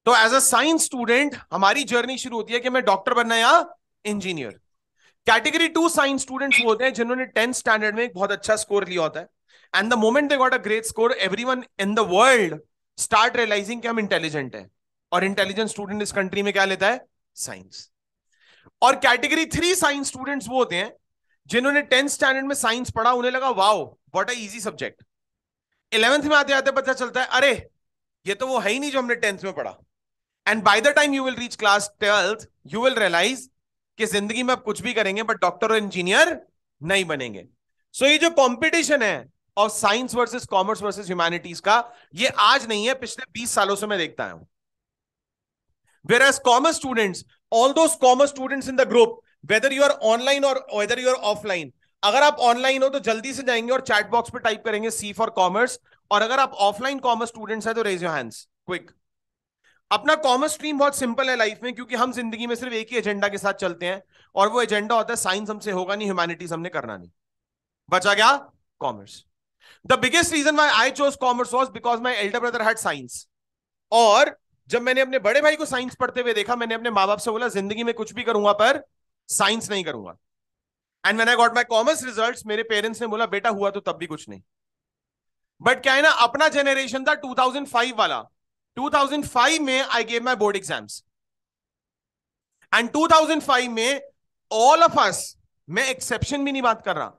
तो as a science student हमारी journey शुरू होती है कि मैं डॉक्टर बनना या इंजीनियर। कैटेगरी 2 साइंस स्टूडेंट्स वो होते हैं जिन्होंने 10th स्टैंडर्ड में एक बहुत अच्छा स्कोर लिया होता है, and the moment they got a great score everyone in the world start realising कि हम इंटेलिजेंट हैं, और इंटेलिजेंट स्टूडेंट इस कंट्री में क्या लेता है? साइंस। और कैटेगरी 3 साइंस स्टूडेंट्स वो होते हैं जिन्होंने 10th स्टैंडर्ड में साइंस पढ़ा, उन्हें लगा wow what a easy subject. 11th में आते आते पता चलता है अरे ये तो वो है ही नहीं जो हमने 10th में पढ़ा। And by the time you will reach class 12th you will realise कि जिंदगी में आप कुछ भी करेंगे बट डॉक्टर और इंजीनियर नहीं बनेंगे। सो ये जो कंपटीशन है और science versus commerce versus humanities का, ये आज नहीं है, पिछले 20 सालों से मैं देखता हूं। Whereas commerce students, all those commerce students in the group, whether you are online or whether you are offline, अगर आप ऑनलाइन हो तो जल्दी से जाएंगे और चैट बॉक्स पे टाइप करेंगे सी फॉर कॉमर्स, और अगर आप ऑफलाइन कॉमर्स स्टूडेंट्स हैं तो रेज योर हैंड्स क्विक। अपना कॉमर्स स्ट्रीम बहुत सिंपल है लाइफ में, क्योंकि हम जिंदगी में सिर्फ एक ही एजेंडा के साथ चलते हैं, और वो एजेंडा होता है साइंस हमसे होगा नहीं, ह्यूमैनिटीज हमने करना नहीं। बचा क्या? Commerce. The biggest reason why I chose commerce was because my elder brother had science. और जब मैंने अपने बड़े भाई को साइंस पढ़ते हुए देखा, मैंने अपने माँ बाप से बोला जिंदगी में कुछ भी करूंगा पर साइंस नहीं करूंगा। And when I got my commerce results, मेरे पेरेंट्स ने बोला बेटा हुआ तो तब भी कुछ नहीं। बट क्या है ना, अपना जनरेशन था 2005 वाला। 2005 में I gave my board exams, and 2005 में ऑल ऑफ अस, मैं एक्सेप्शन भी नहीं बात कर रहा,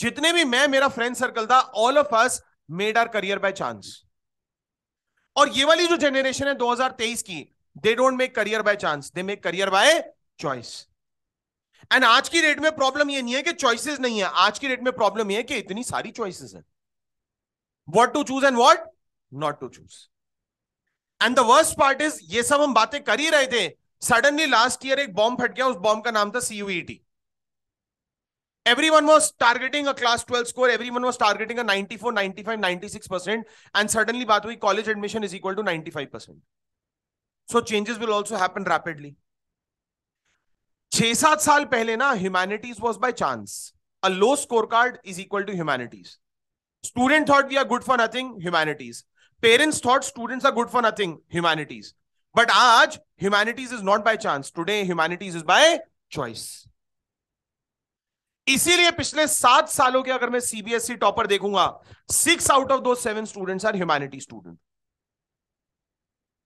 जितने भी मैं मेरा फ्रेंड सर्कल था, all of us made our career by chance. और ये वाली जो जनरेशन है 2023 की, they don't make career by chance, they make career by choice. And आज की डेट में प्रॉब्लम ये नहीं है कि चॉइसेस नहीं है, आज की डेट में प्रॉब्लम ये है कि इतनी सारी चॉइसेस हैं, what to choose and what not to choose. And the worst part is ये सब हम बातें कर ही रहे थे, सडनली लास्ट ईयर एक बॉम्ब फट गया, उस बॉम्ब का नाम था CUET। Everyone was targeting a class 12 score, everyone was targeting a 94, 95, 96%, and suddenly बात हुई college admission is equal to 95%. So changes will also happen rapidly. 6-7 साल पहले ना, humanities was by chance, a low score card is equal to humanities. Student thought we are good for nothing, humanities. Parents thought students are good for nothing, humanities. But आज humanities is not by chance, today humanities is by choice. इसीलिए पिछले 7 सालों के अगर मैं CBSE topper देखूंगा, 6 out of दो 7 students are humanity student.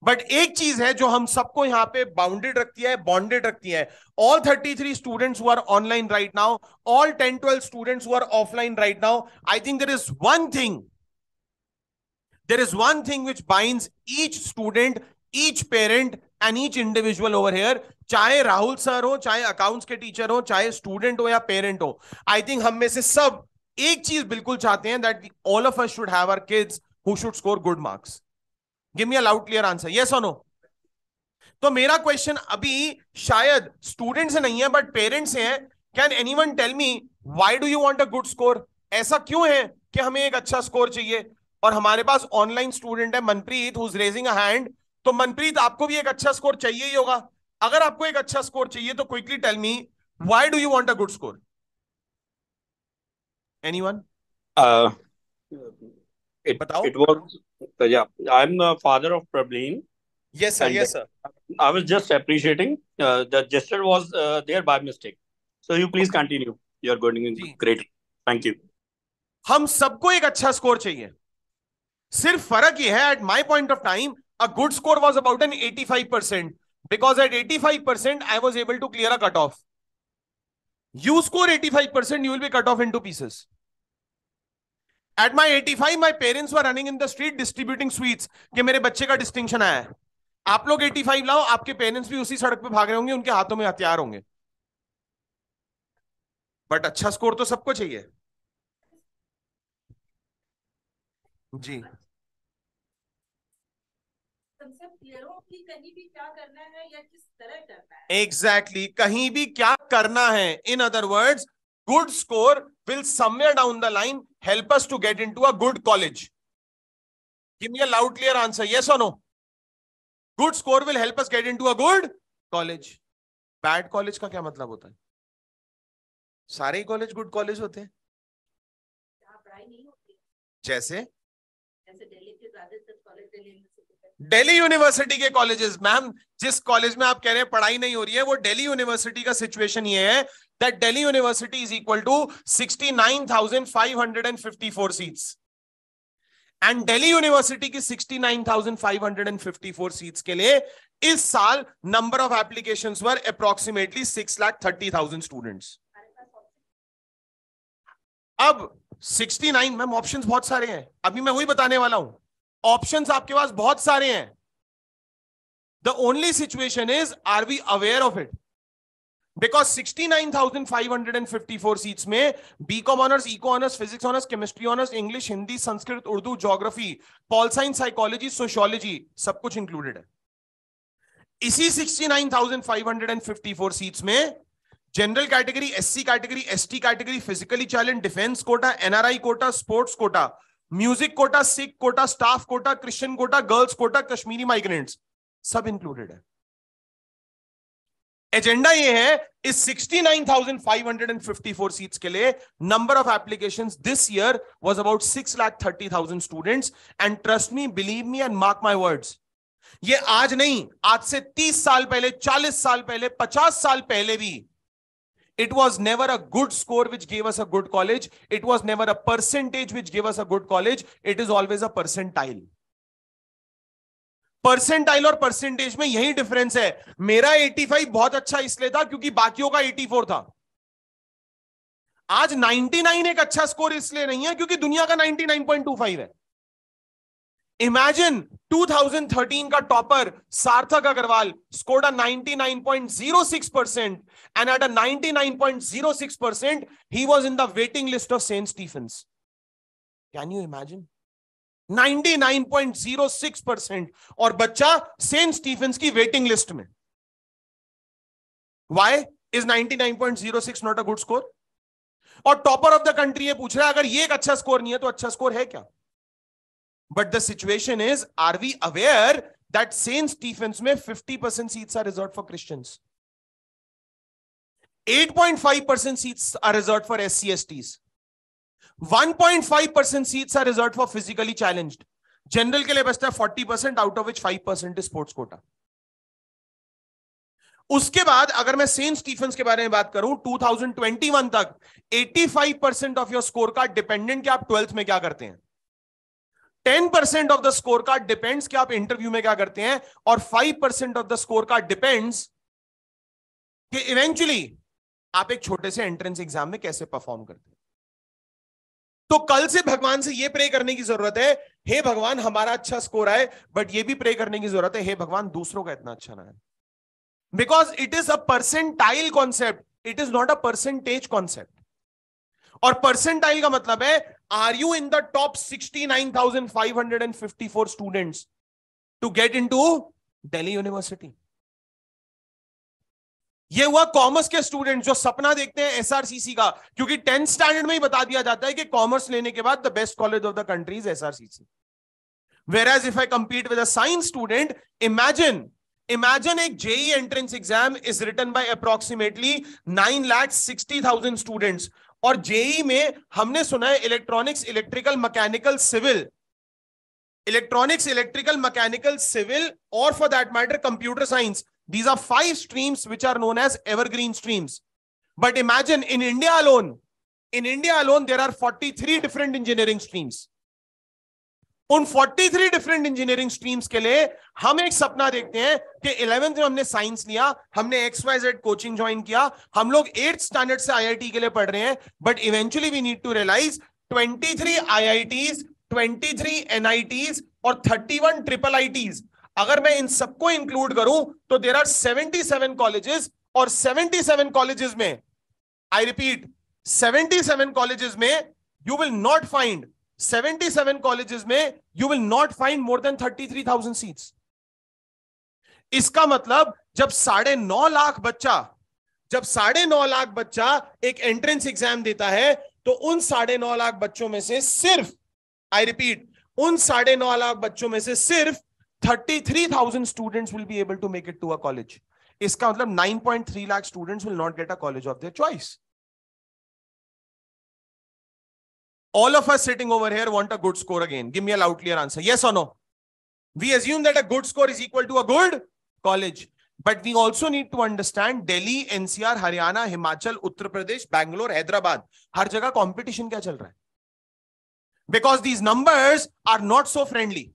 But एक चीज है जो हम सबको यहां पे बाउंडेड रखती है, बॉन्डेड रखती है। All 33 students who are online right now, all 10-12 students who are offline right now, I think there is one thing which binds each student, each parent and each individual over here, चाहे Rahul sir हो, चाहे accounts के teacher हो, चाहे student हो या parent हो। I think हम में से सब एक चीज बिल्कुल चाहते हैं, that all of us should have our kids who should score good marks. Give me a loud clear answer, yes और नो। तो मेरा क्वेश्चन अभी शायद स्टूडेंट से नहीं है बट पेरेंट्स से है। Can anyone tell me why do you want a good score? ऐसा क्यों है कि हमें एक अच्छा स्कोर चाहिए? और हमारे पास ऑनलाइन स्टूडेंट है Manpreet, who is raising a hand. तो मनप्रीत, आपको भी एक अच्छा स्कोर चाहिए ही होगा। अगर आपको एक अच्छा स्कोर चाहिए तो quickly tell me why do you want a good score? Anyone? Uh, it बताओ। it was yeah. I'm the father of Prableen, yes sir, and yes sir. I was just appreciating the gesture was there by mistake. So you please continue. You're going जी, great. Thank you. हम सबको एक अच्छा score चाहिए, सिर्फ फर्क यह है at my point of time a good score was about an 85%, because at 85% I was able to clear a cut off. You score 85%, you will be cut off into pieces. At my 85, my parents were running in the street distributing sweets कि मेरे बच्चे का distinction आया है। आप लोग 85 लाओ, आपके पेरेंट्स भी उसी सड़क पे भाग रहे होंगे, उनके हाथों में हथियार होंगे। बट अच्छा स्कोर तो सबको चाहिए। जी, कंसेप्ट क्लियर हो कि कहीं भी क्या करना है या किस तरह करना है। एग्जैक्टली, कहीं भी क्या करना है। In other words, good score will somewhere down the line help us to get into a good college. Give me a loud clear answer, yes or no? Good score will help us get into a good college. Bad college का क्या मतलब होता है? सारे ही college good college होते हैं? जहाँ पढ़ाई नहीं होती, जैसे जैसे दिल्ली के ज्यादातर कॉलेज दिल्ली यूनिवर्सिटी में। दिल्ली यूनिवर्सिटी के कॉलेजेस, मैम जिस कॉलेज में आप कह रहे हैं पढ़ाई नहीं हो रही है, वो दिल्ली यूनिवर्सिटी का सिचुएशन ये है that Delhi University is equal to 69,554 seats, and Delhi University की 69,554 सीट्स के लिए इस साल number of applications were approximately 6,30,000 students. अब 69, मैम ऑप्शंस बहुत सारे हैं, अभी मैं वही बताने वाला हूं, ऑप्शंस आपके पास बहुत सारे हैं। The only situation is, are we aware of it? Because 69,554 seats में BCom honours, eco honours, physics honours, chemistry honours, English, Hindi, Sanskrit, Urdu, geography, pol science, psychology, sociology, सब कुछ इंक्लूडेड है। इसी 69,554 सीट्स में general category, SC category, ST category, physically challenge, defence quota, NRI quota, sports quota, music quota, Sikh quota, staff quota, Christian quota, girls quota, Kashmiri migrants, सब included है। Agenda ये है, इस 69,554 सीट्स के लिए number of applications this year was about 6,30,000 students, and trust me, believe me and mark my words, ये आज नहीं, आज से 30 साल पहले, 40 साल पहले, 50 साल पहले भी it was never a good score which gave us a good college, it was never a percentage which gave us a good college, it is always a percentile. Percentile और परसेंटेज में यही डिफरेंस है। मेरा 85 बहुत अच्छा इसलिए था क्योंकि बाकियों का 84 था। आज 99 एक अच्छा स्कोर इसलिए नहीं है क्योंकि दुनिया का 99.25 है। इमेजिन 2013 का topper Sarthak Agarwal scored a 99.06%, and at a 99.06% he was in the waiting list of St. Stephen's. Can you imagine? 99.06% और बच्चा सेंट स्टीफेंस की वेटिंग लिस्ट में। Why is 99.06 not a good score? और टॉपर ऑफ द कंट्री ये पूछ रहा है, अगर ये एक अच्छा स्कोर नहीं है तो अच्छा स्कोर है क्या? But the situation is, are we aware that St. Stephen's में 50% seats are reserved for Christians? 8.5% seats are reserved for SC/STs. 1.5% seats are reserved for physically challenged. General के लिए बचता है 40%, out of which 5% is sports quota. उसके बाद अगर मैं Saint Stephen's के बारे में बात करूं, 2021 तक 85% of your score card dependent कि आप 12th में क्या करते हैं, 10% of the score card depends कि आप इंटरव्यू में क्या करते हैं, और 5% of the score card depends कि इवेंचुअली आप एक छोटे से एंट्रेंस एग्जाम में कैसे परफॉर्म करते हैं। तो कल से भगवान से यह प्रे करने की जरूरत है, हे भगवान हमारा अच्छा स्कोर आए, बट ये भी प्रे करने की जरूरत है, हे भगवान दूसरों का इतना अच्छा ना आए, because it is a percentile concept, it is not a percentage concept. और परसेंटाइल का मतलब है, are you in the top 69,554 students to get into Delhi University. ये हुआ कॉमर्स के स्टूडेंट जो सपना देखते हैं एसआरसीसी का, क्योंकि 10th स्टैंडर्ड में ही बता दिया जाता है कि कॉमर्स लेने के बाद the best college of the country is SRCC. Whereas if I compete with a science student, imagine a JEE entrance exam is written by approximately 9,60,000 students. और JEE में हमने सुना है इलेक्ट्रॉनिक्स, इलेक्ट्रिकल, मैकेनिकल, सिविल, और for that matter computer science. These are 5 streams which are known as evergreen streams. But imagine in India alone there are 43 different engineering streams. उन 43 different engineering streams के लिए हम एक सपना देखते हैं कि 11th में हमने साइंस लिया, हमने XYZ कोचिंग ज्वाइन किया, हम लोग 8th स्टैंडर्ड से IIT के लिए पढ़ रहे हैं, but eventually we need to realise 23 IITs, 23 NITs और 31 ट्रिपल IITs, अगर मैं इन सबको इंक्लूड करूं तो देयर आर 77 कॉलेजेस, और 77 कॉलेजेस में, आई रिपीट 77 कॉलेजेस में you will not find 77 colleges में you will not find more than 33,000 seats. इसका मतलब जब 9.5 लाख बच्चा एक एंट्रेंस एग्जाम देता है, तो उन 9.5 लाख बच्चों में से सिर्फ, आई रिपीट, उन 9.5 लाख बच्चों में से सिर्फ 33,000 students will be able to make it to a college. इसका मतलब 9.3 lakh students will not get a college of their choice. All of us sitting over here want a good score again. Give me a loud, clear answer. Yes or no? We assume that a good score is equal to a good college. But we also need to understand Delhi, NCR, Haryana, Himachal, Uttar Pradesh, Bangalore, Hyderabad, हर जगह competition क्या चल रहा है? Because these numbers are not so friendly.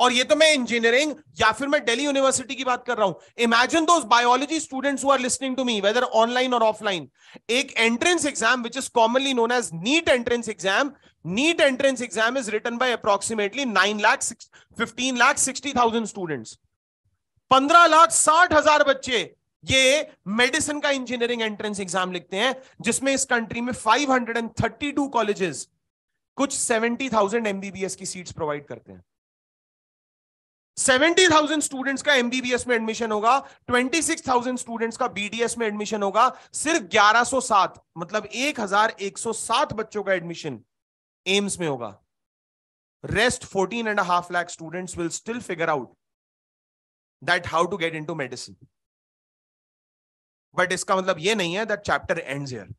और ये तो मैं engineering या फिर मैं दिल्ली यूनिवर्सिटी की बात कर रहा हूं. Imagine those biology students who are listening to me, whether online और ऑफलाइन. एक entrance exam which is commonly known as NEET entrance exam. NEET entrance exam is written by approximately 15,60,000 students. 15,60,000 बच्चे ये medicine का engineering entrance exam लिखते हैं, जिसमें इस country में 532 कॉलेजेस कुछ 70,000 एमबीबीएस की सीट्स प्रोवाइड करते हैं. 70,000 स्टूडेंट्स का एमबीबीएस में एडमिशन होगा, 26,000 स्टूडेंट्स का बीडीएस में एडमिशन होगा. सिर्फ 1107 मतलब 1,107 बच्चों का एडमिशन एम्स में होगा. Rest 14.5 lakh students will still figure out that how to get into medicine. But इसका मतलब ये नहीं है that chapter ends here.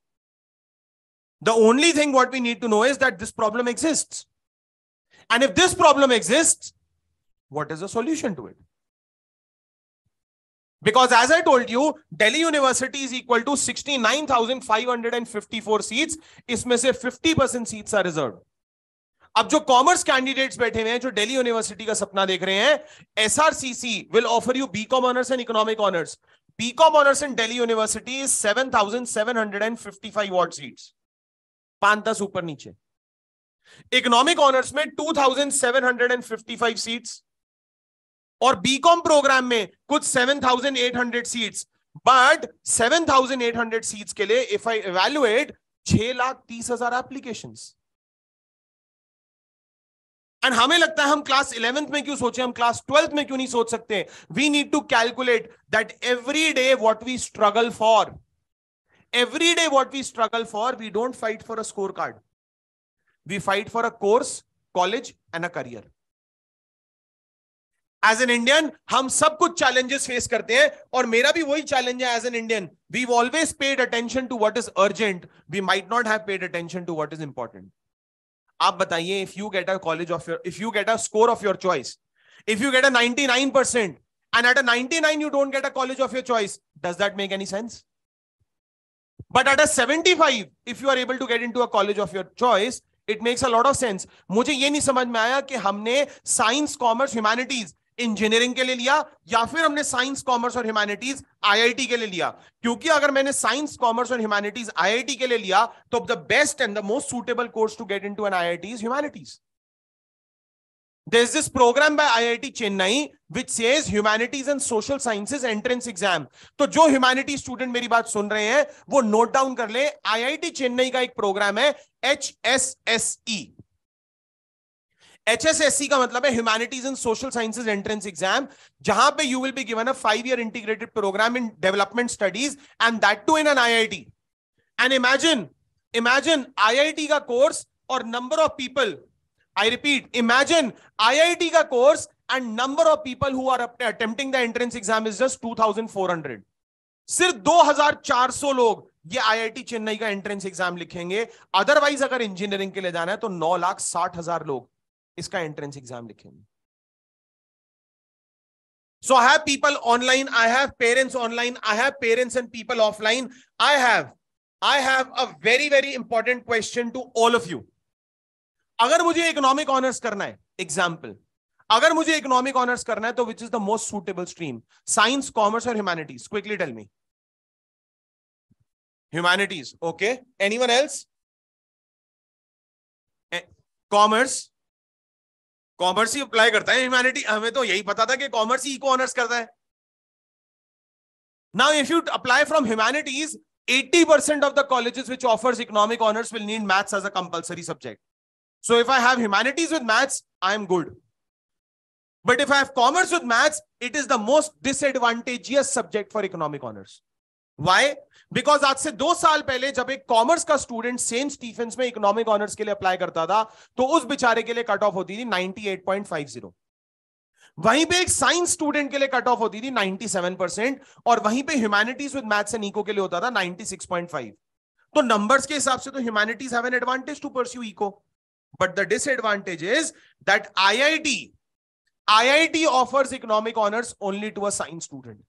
The only thing what we need to know is that this problem exists. And if this problem exists, what is the solution to it? Because as I told you, Delhi University is equal to 69,554 seats. इसमें से 50% seats are reserved. अब जो commerce candidates बैठे हुए हैं, जो Delhi university का सपना देख रहे हैं, SRCC will offer you BCom honors and economic honors. BCom honors in Delhi University is 7,755 odd seats. 5-10 ऊपर नीचे. इकोनॉमिक ऑनर्स में 2,755 सीट्स और बीकॉम प्रोग्राम में कुछ 7,800 सीट्स. बट 7,800 सीट्स के लिए if I evaluate 6,30,000 applications. And हमें लगता है हम क्लास 11th में क्यों सोचे, हम क्लास 12th में क्यों नहीं सोच सकते. We need to calculate that every day what we struggle for. Every day what we struggle for, we don't fight for a scorecard. We fight for a course, college and a career. As an Indian, हम सब कुछ challenges face करते हैं और मेरा भी वही challenge है as an Indian. We've always paid attention to what is urgent. We might not have paid attention to what is important. आप बताइए, if you get a if you get a score of your choice, if you get a 99% and at a 99 you don't get a college of your choice, does that make any sense? But at a 75, if you are able to get into a college of your choice, it makes a lot of sense. मुझे ये नहीं समझ में आया कि हमने science, commerce, humanities engineering के लिए लिया या फिर हमने साइंस, कॉमर्स और ह्यूमैनिटीज आईआईटी के लिए लिया. क्योंकि अगर मैंने साइंस, कॉमर्स और ह्यूमैनिटीज आईआईटी के लिए लिया तो the best and the most suitable course to get into an IIT is humanities. There's this program by IIT Chennai which says Humanities and Social Sciences Entrance Exam. तो जो humanity student मेरी बात सुन रहे हैं वो नोट डाउन कर ले. IIT Chennai का एक प्रोग्राम है HSSE. HSSE का मतलब है Humanities and Social Sciences Entrance Exam, जहां पे you will be given a 5-year integrated program in development studies and that too in an IIT. And imagine IIT का कोर्स और number of people. I repeat, imagine IIT का course and number of people who are attempting the entrance exam is just 2,400. सिर्फ 2,400 लोग ये IIT Chennai का entrance exam लिखेंगे. Otherwise अगर engineering के लिए जाना है तो 9,60,000 लोग इसका एंट्रेंस एग्जाम लिखेंगे. So I have people online, I have parents online, I have parents and people offline. I have a very, very important question to all of you. अगर मुझे इकोनॉमिक ऑनर्स करना है, एग्जाम्पल, अगर मुझे economic honours करना है तो which is the most suitable stream, science, commerce और humanities? Quickly tell me. Humanities. Okay, anyone else? Commerce. Commerce ही अप्लाई करता है ह्यूमैनिटी. हमें तो यही पता था कि कॉमर्स ही इको ऑनर्स करता है. Now if you apply from humanities, 80% of the colleges which offers economic honors will need maths as a compulsory subject. So if I have humanities with maths, I am good. But if I have commerce with maths, it is the most disadvantageous subject for economic honors. Why? Because आज से 2 साल पहले जब एक commerce का student Saint Stephen's में economic honours के लिए अप्लाई करता था तो उस बेचारे के लिए कट ऑफ होती थी 98.50. वहीं पे एक साइंस स्टूडेंट के लिए कट ऑफ होती थी 97% और वहीं पे humanities with maths and eco के लिए होता था 96.5. तो नंबर्स के हिसाब से तो humanities have an advantage to pursue eco. But the disadvantage is that IIT IIT offers economic honors only to a science student.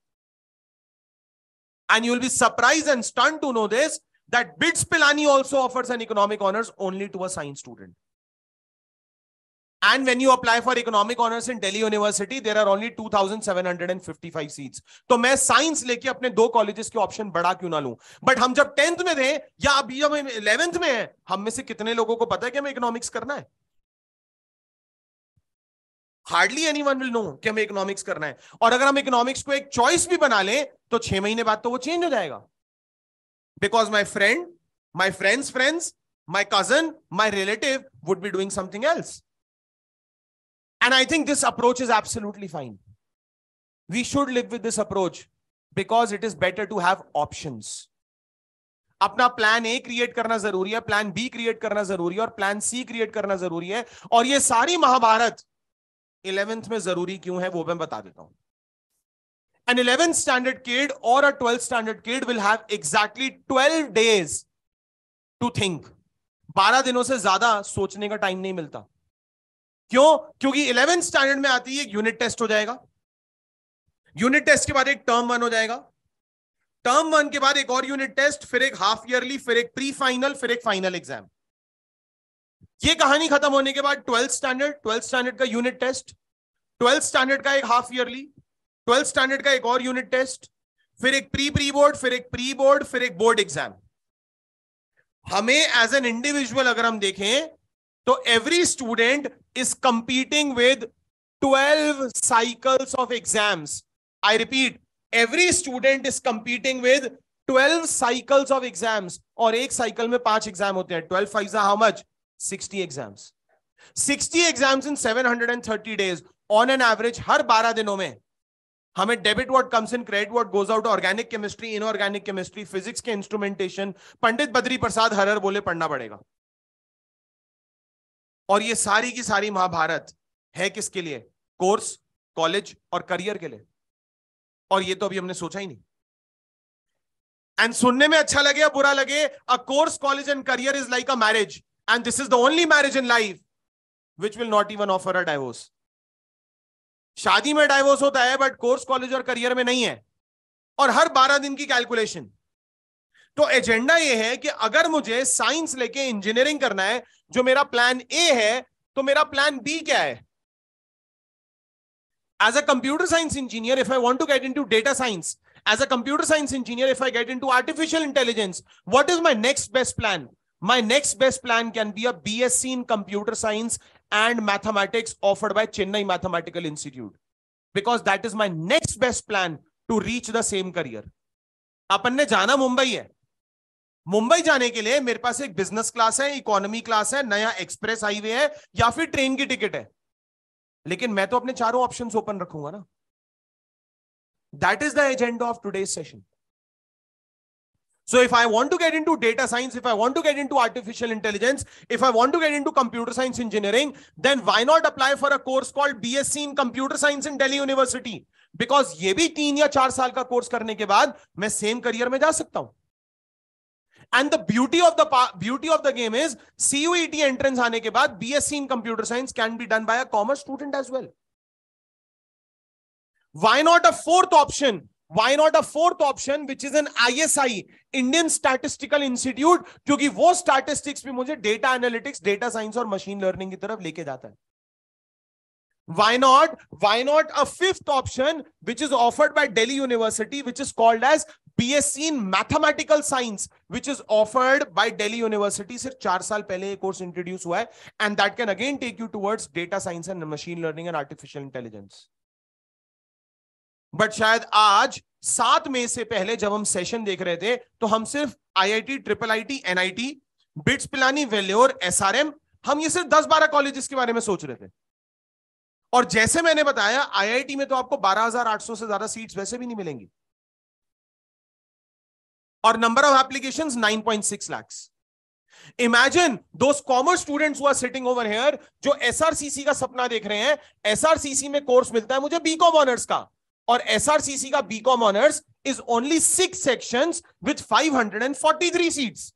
And you will be surprised and stunned to know this, that BITS Pilani also offers an economic honors only to a science student. And when you apply for economic honors in Delhi University, there are only 2,755 seats. तो मैं science लेके अपने 2 colleges के option बढ़ा क्यों ना लूं? But हम जब 10th में थे या अभी जब 11th में है, हम में से कितने लोगों को पता है कि हमें इकोनॉमिक्स करना है? हार्डली एनीवन विल नो कि हमें इकोनॉमिक्स करना है. और अगर हम इकोनॉमिक्स को एक चॉइस भी बना लें तो 6 महीने बाद तो वो चेंज हो जाएगा. Because my friend, my friends friends, my cousin, my relative would be doing something else. And I think this approach is absolutely fine. We should live with this approach because it is better to have options. अपना plan ए create करना जरूरी है, plan be create करना जरूरी है और plan C create करना जरूरी है. और ये सारी महाभारत 11th में जरूरी क्यों है वो मैं बता देता हूं. An 11th standard kid or a 12th standard kid will have exactly 12 days to think. 12 दिनों से ज्यादा सोचने का टाइम नहीं मिलता. क्यों? क्योंकि 11th स्टैंडर्ड में आती है एक यूनिट टेस्ट हो जाएगा, यूनिट टेस्ट के बाद एक टर्म 1 हो जाएगा, टर्म 1 के बाद एक और यूनिट टेस्ट, फिर एक हाफ ईयरली, फिर एक प्री फाइनल, फिर एक फाइनल एग्जाम. ये कहानी खत्म होने के बाद 12th स्टैंडर्ड का यूनिट टेस्ट, 12th स्टैंडर्ड का एक हाफ ईयरली, 12th स्टैंडर्ड का एक और यूनिट टेस्ट, फिर एक प्री बोर्ड, फिर एक प्री बोर्ड, फिर एक बोर्ड एग्जाम. हमें एज एन इंडिविजुअल अगर हम देखें तो every student is competing with 12 cycles of exams. I repeat, every student is competing with 12 cycles of exams. और एक साइकिल में 5 एग्जाम होते हैं. 12 5 how much? 60 exams. 60 exams in 730 days. On an average, हर 12 दिनों में हमें debit word comes in, credit word goes out, organic chemistry, inorganic chemistry, physics के instrumentation, पंडित बद्री प्रसाद हरर बोले पढ़ना पड़ेगा. और ये सारी की सारी महाभारत है किसके लिए? कोर्स, कॉलेज और करियर के लिए. और ये तो अभी हमने सोचा ही नहीं. एंड सुनने में अच्छा लगे या बुरा लगे, a course, college and career is like a marriage, and this is the only marriage in life which will not even offer a divorce. शादी में डाइवोर्स होता है बट कोर्स, कॉलेज और करियर में नहीं है. और हर 12 दिन की कैलकुलेशन. तो एजेंडा ये है कि अगर मुझे साइंस लेके इंजीनियरिंग करना है, जो मेरा प्लान ए है, तो मेरा प्लान बी क्या है? As a computer science engineer, if I want to get into data science, as a computer science engineer, if I get into artificial intelligence, what is my next best plan? My next best plan can be a BSc in computer science and mathematics offered by Chennai Mathematical Institute, because that is my next best plan to reach the same career. अपन ने जाना मुंबई है. मुंबई जाने के लिए मेरे पास एक business class है, economy class है, नया एक्सप्रेस हाईवे है या फिर ट्रेन की टिकट है. लेकिन मैं तो अपने चारों ऑप्शंस ओपन रखूंगा ना. That is the agenda of today's session. So if I want to get into data science, if I want to get into artificial intelligence, if I want to get into computer science engineering, then why not apply for a course called BSc in computer science in Delhi University? Because ये भी 3 या 4 साल का course करने के बाद मैं same career में जा सकता हूं. And the beauty of the game is CUET entrance आने के बाद BSc in computer science can be done by a commerce student as well. Why not a fourth option? Why not a fourth option which is an ISI, Indian Statistical Institute, क्योंकि वो statistics भी मुझे data analytics, data science और machine learning की तरफ लेके जाता है. Why not a fifth option which is offered by Delhi University, which is called as BSc in Mathematical Science, which is offered by Delhi University. सिर्फ 4 साल पहले ये कोर्स इंट्रोड्यूस हुआ है, and that can again take you towards data science and machine learning and artificial intelligence. But शायद आज 7 मई से पहले जब हम सेशन देख रहे थे तो हम सिर्फ IIT, IIIT, NIT, bits Pilani, valour, SRM, हम ये सिर्फ 10-12 कॉलेजेस के बारे में सोच रहे थे. और जैसे मैंने बताया IIT में तो आपको 12,800 से ज्यादा सीट्स वैसे भी नहीं मिलेंगी, और number of applications 9.6 lakhs. Imagine those commerce students who are sitting over here, जो SRCC का सपना देख रहे हैं. SRCC में कोर्स मिलता है मुझे BCom ऑनर्स का, और SRCC का BCom honours is only 6 sections with 543 seats.